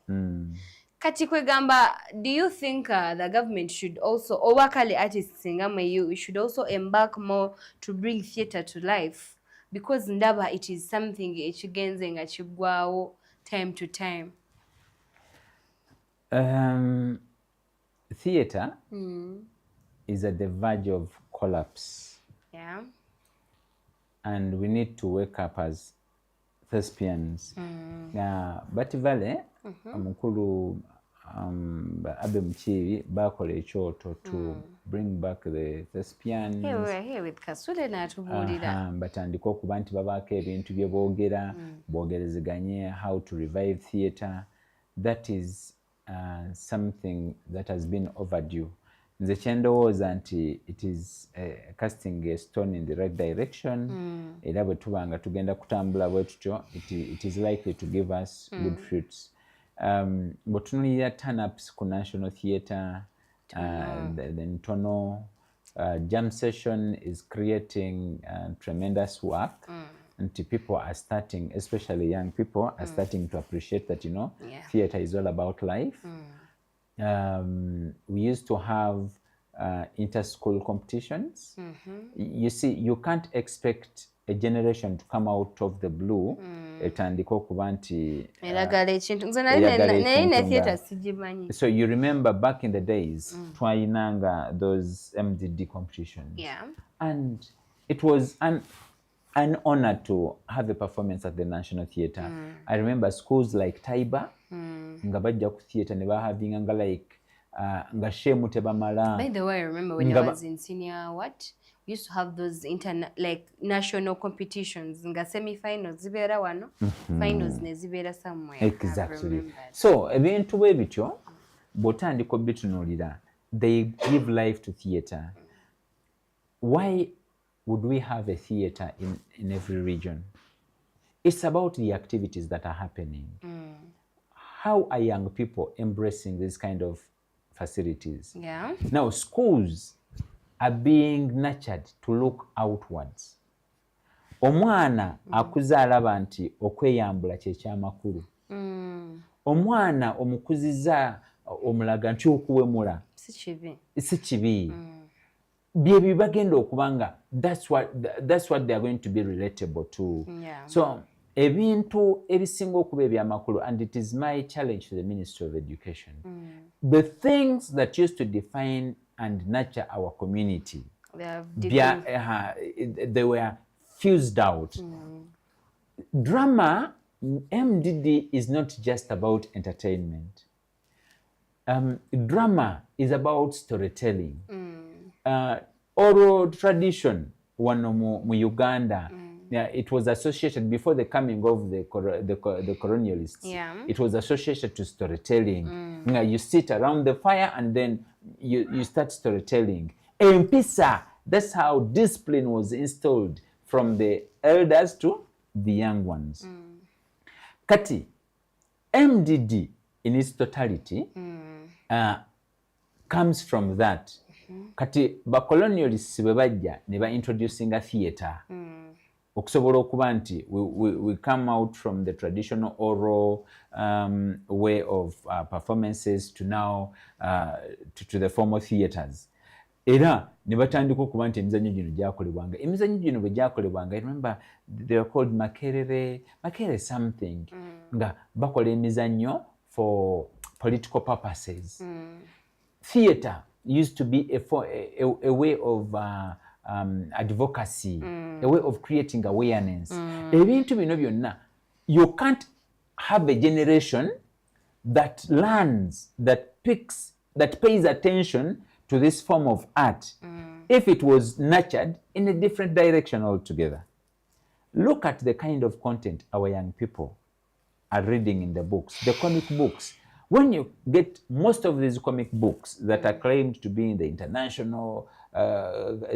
Kati kwegamba, do you think the government should also, or wakale artists ngama you should also embark more to bring theatre to life? Because ndaba it is something ekigenze nga kigwawo time to time. Theatre is at the verge of collapse. Yeah. And we need to wake up as thespians. Bat Valley, Mukulu Abe Mchivi bakola ekyoto to bring back the thespians. Hey, we're here with Kasule n'atubuulira. Batandika okuba nti babaako ebintu bye boogera, boogerezeganye how to revive theatre. That is something that has been overdue. Nze kyendowooza nti it is casting a stone in the right direction. Era bwe tuba nga tugenda kutambula bwe tutyo, it is likely to give us good fruits. Bwe tunulira turn-ups ku National Theatre, the Ntono, Jam Session is creating tremendous work. And people are starting, especially young people, are starting to appreciate that, theatre is all about life. We used to have inter-school competitions. You see, you can't expect a generation to come out of the blue etandika okuba nti so you remember back in the days twayinanga those MDD competitions. Yeah. And it was an honor to have a performance at the National Theatre. I remember schools like Taiba nga bajja ku theatre ne bahavinga nga like nga shemu tebamala. By the way, I remember when I was in senior we used to have those national competitions nga semi-finals zibeera wano, finals ne zibeera somewhere. Exactly. So ebintu bwe bityo bw'otandika obitunuulira, they give life to theatre. Why would we have a theatre in every region? It's about the activities that are happening. How are young people embracing this kind of facilities? Yeah. Now, schools are being nurtured to look outwards. Omwana akuza alaba nti okweyambula kye kyamakulu. Omwana omukuziza omulaga nti okuwemula si kibi. Bye bagenda okubanga that's what they are going to be relatable to. Yeah. So ebintu ebisinga okuba ebyamakulu, and it is my challenge to the Ministry of Education. The things that used to define and nurture our community, they were fused out. Drama, MDD is not just about entertainment. Drama is about storytelling. Oral tradition, wano mu Uganda, it was associated before the coming of the colonialists. Yeah. It was associated to storytelling. You sit around the fire and then you start storytelling. Empisa, that's how discipline was installed from the elders to the young ones. Kati, MDD in its totality comes from that. Kati bacolonialists bwe bajja ne ba introducing a theatre. Okusobola okuba nti we come out from the traditional oral way of performances to now to the formal theatres. Era ne batandika okuba nti emizannyo gino gyakolebwanga. Emizannyo gino bwe gyakolebwanga, remember they were called makerere something. Nga bakola emizannyo for political purposes. Theatre used to be a way of advocacy, a way of creating awareness. Ebintu bino byonna, you can't have a generation that learns, that pays attention to this form of art if it was nurtured in a different direction altogether. Look at the kind of content our young people are reading in the books, the comic books. When you get most of these comic books that are claimed to be in the international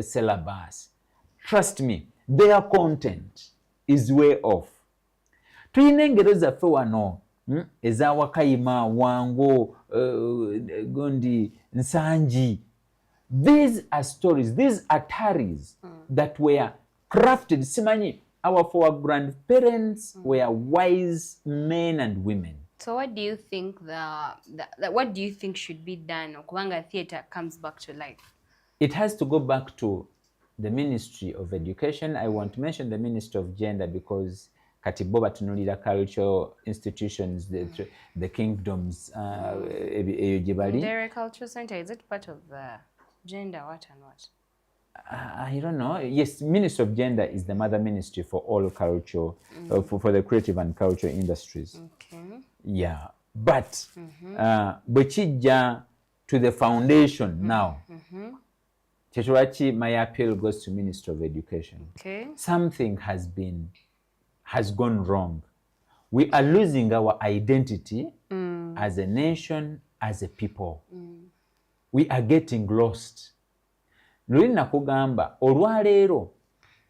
syllabus, trust me, their content is way off. Tuyina engero zaffe wano eza Wakayima, Wango, Gondi, Nsanji. These are stories, these are taris that were crafted. Simanyi, our grandparents were wise men and women. So what do you think what do you think should be done okubanga theatre comes back to life? It has to go back to the Ministry of Education. I want to mention the Ministry of Gender because kati bo batunulira cultural institutions, the kingdoms, eyo gye bali. Dairy Cultural Center, is it part of the gender, what and what? I don't know. Yes, Ministry of Gender is the mother ministry for all culture, for the creative and cultural industries. Okay. Yeah, but bwe kijja to the foundation now, my appeal goes to Ministry of Education. Okay. Something has gone wrong. We are losing our identity as a nation, as a people. We are getting lost. Luli nakugamba olwaleero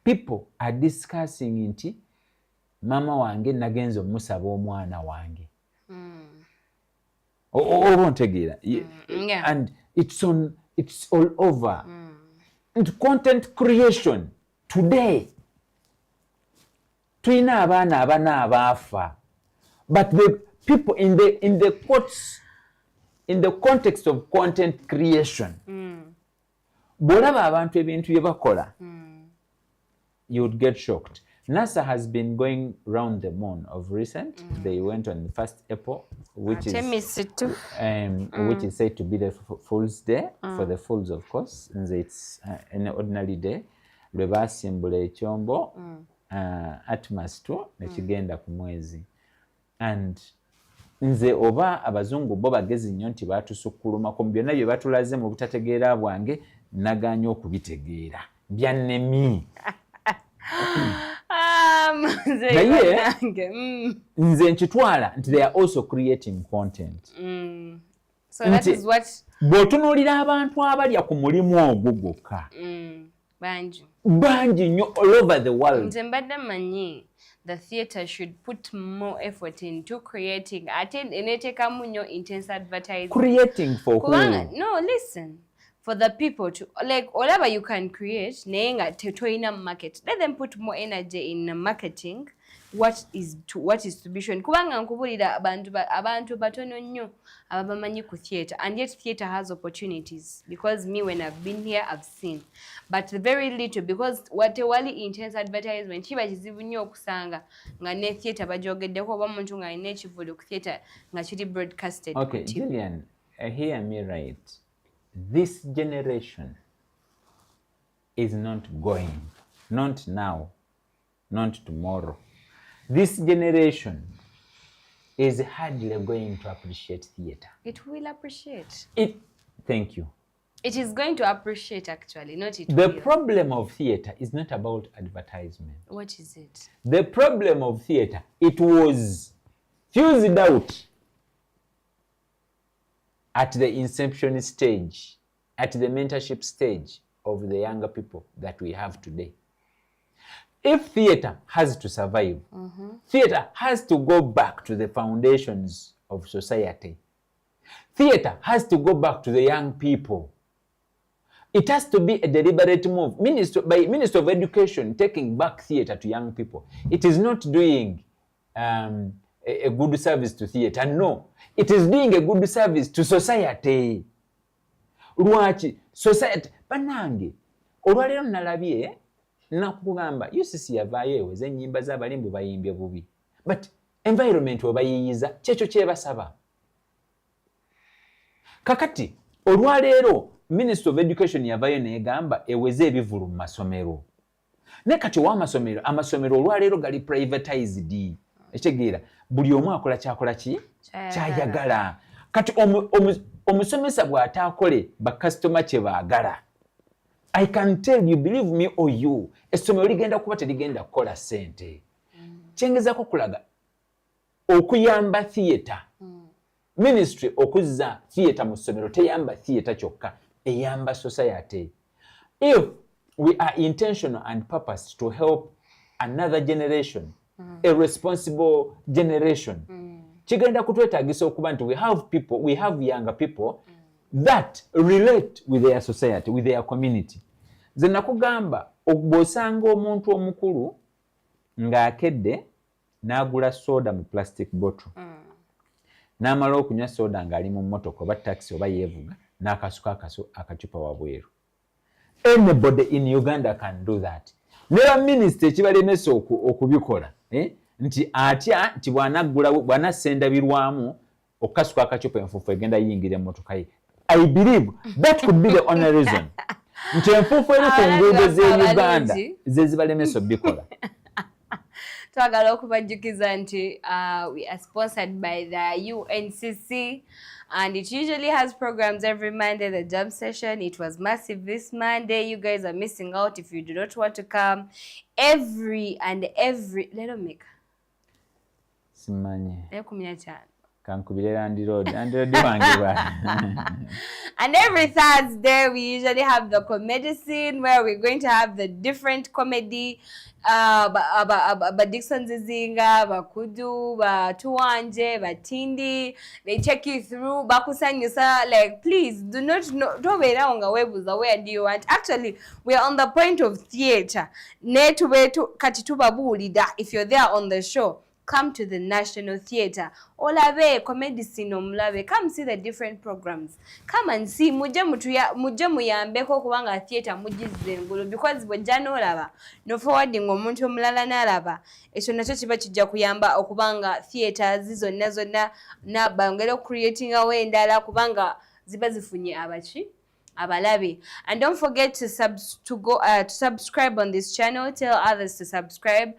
people are discussing nti mama wange nagenza omusaba omwana wange. Ontegeera. Yeah. And it's all over. And content creation today. Tuyina abaana abana abaafa. But the people in the context of content creation. Bw'olaba abantu ebintu bye bakola, you would get shocked. NASA has been going round the moon of recent. They went on the 1st April, which is said to be the Fool's Day, for the fools, of course. And it's an ordinary day. Lwe basimbula ekyombo Atmas 2 nekigenda ku mwezi. And nze oba abazungu bo bagezi nnyo nti batusukkuluma ku byonna bye batulaze mu butategeera bwange naganye okubitegeera byannemi. Naye nze nkitwala nti they are also creating content. So that is what bw'otunuulira abantu abalya ku mulimu ogwo gwokka bangi bangi nnyo all over the world. Nze mbadde manyi the theatre should put more effort into creating ate neteekamu nnyo intense advertising. Creating for kubanga who? no listen for the people to like whatever you can create naye nga tetolina market, let them put more energy in marketing what is to be shown. Kubanga nkubulira abantu batono nnyo abamanyi ku theatre, and yet theatre has opportunities, because me when I've been here I've seen, but very little, because watewali intense advertisement kiba kizibu nnyo okusanga nga ne theatre bajogeddeko oba omuntu nga alina ekivulu ku theatre nga kiri broadcasted. Okay, Gillian, hear me right. This generation is not going, not now, not tomorrow. This generation is hardly going to appreciate theatre. It will appreciate. Thank you. It is going to appreciate, actually, not it The will. problem of theatre is not about advertisement. What is it? The problem of theatre, it was fused out at the inception stage, at the mentorship stage of the younger people that we have today. If theatre has to survive, theatre has to go back to the foundations of society. Theatre has to go back to the young people. It has to be a deliberate move. By Minister of Education taking back theatre to young people. It is not doing a good service to theatre. No, it is doing a good service to society. Lwaki society banange olwaleero nalabye nakugamba UCC yavaayo eweza ennyimba z'abalimbu bayimbye bubi, but environment webayiyiza kyekyo kyebasaba. Kakati olwaleero Minister of Education yavaayo negamba eweze ebivulu mu masomero, ne kati amasomero olwaleero gali privatized. Ekitegeera buli omu akola kyakola ki kyayagala. Kati omusomesa bw'ataakole bakasitoma kye baagala, I can tell you, believe me or you, essomero ligenda kuba teligenda kukola ssente. Kyengezaako kulaga okuyamba theatre. Ministry okuzza theatre mu ssomero teyamba theatre kyokka, eyamba society. If we are intentional and purpose to help another generation, a responsible generation, kigenda kutwetaagisa okuba nti we have younger people that relate with their society, with their community. Nze nakugamba bw'osanga omuntu omukulu ng'akedde n'agula soda mu plastic bottle, n'amala okunywa soda ng'ali mu mmotoka oba taxi oba yeevuga n'akasuka akacupa wabweru. Anybody in Uganda can do that. Ne baminisita ekibalemesa okubikola nti atya nti bw'anasendabirwamu okukasuka akacupa enfuufu egenda yingira emmotoka ye. I believe that could be the only reason. Nti enfuufu eri ku nguudo z'e Uganda ze zibalemesa obikola. Twagala okubajjukiza nti we are sponsored by the UNCC, and it usually has programs every Monday, the jam session. It was massive this Monday. You guys are missing out if you do not want to come. Every let me make Simanye and every Thursday we usually have the comedy scene where we're going to have the different comedy Dixon Zizinga, Bakudu, Tuanje, Batindi. They take you through Bakusanyusa. Like, please do not don't wait around where do you want. Actually, we're on the point of theatre. If you're there on the show, come to the National Theatre. Olabe comedy scene omulabe. Come see the different programs. Come and see. Muje muyambeko kubanga theatre mujize ngulu, because bwejjano olaba no forwarding omuntu omulala n'alaba ekyo nakyo kiba kijja kuyamba okubanga theatre zonna nabangere creating awe endala kubanga ziba zifunye abalabi. And don't forget to subscribe on this channel. Tell others to subscribe.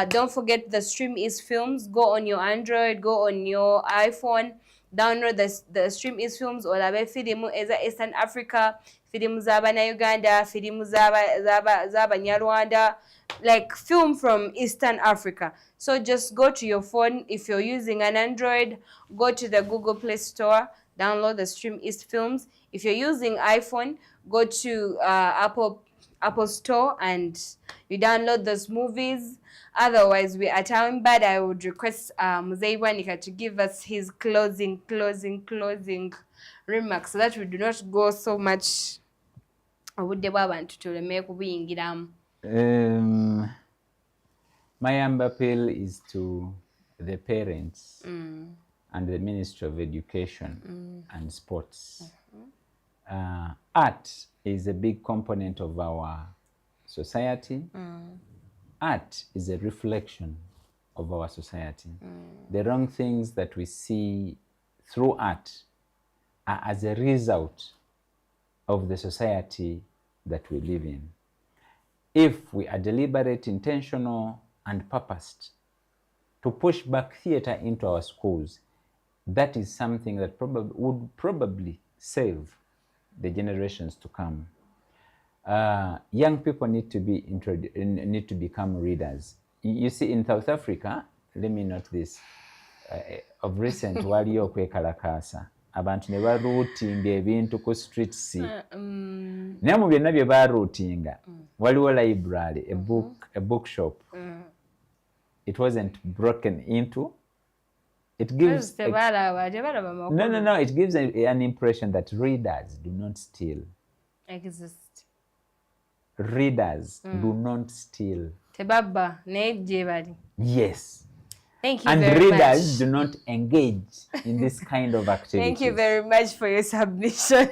Don't forget the Stream East Films. Go on your Android, go on your iPhone, download the Stream East Films. Olabe filimu eza Eastern Africa, filimu z'abana Uganda, filimu z'abanyarwanda, like film from Eastern Africa. So just go to your phone. If you're using an Android, go to the Google Play Store, download the Stream East Films. If you're using iPhone, go to Apple Apple Store and you download those movies. Otherwise, we are time bad. I would request Muzei Wanika to give us his closing remarks so that we do not go so much. Obudde bw'abantu tuleme kubuyingiramu. My appeal is to the parents and the Ministry of Education and Sports. Art is a big component of our society. Art is a reflection of our society. The wrong things that we see through art are as a result of the society that we live in. If we are deliberate, intentional, and purposed to push back theater into our schools, that is something that would probably save the generations to come. Young people need to become readers. You see, in South Africa, let me note this, of recent waliyo okwekalakaasa abantu ne baruutinga ebintu ku streets. Naye mu byonna bye baruutinga waliwo library, a bookshop. It wasn't broken into. It gives it gives an impression that readers do not steal. Exist. Readers do not steal. Tebaba ne. Yes. Thank you and very much. And readers do not engage in this kind of activity. Thank you very much for your submission.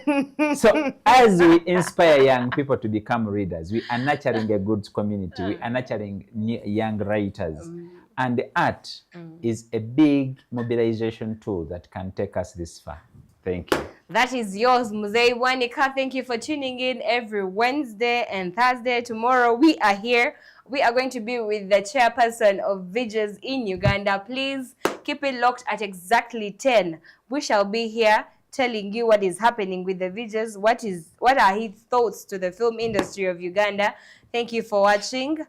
So as we inspire young people to become readers, we are nurturing a good community. We are nurturing young writers. And the art is a big mobilization tool that can take us this far. Thank you. That is yours, Muzei Wanika. Thank you for tuning in every Wednesday and Thursday. Tomorrow we are here. We are going to be with the chairperson of Viges in Uganda. Please keep it locked at exactly 10. We shall be here telling you what is happening with the Viges, what are his thoughts to the film industry of Uganda. Thank you for watching.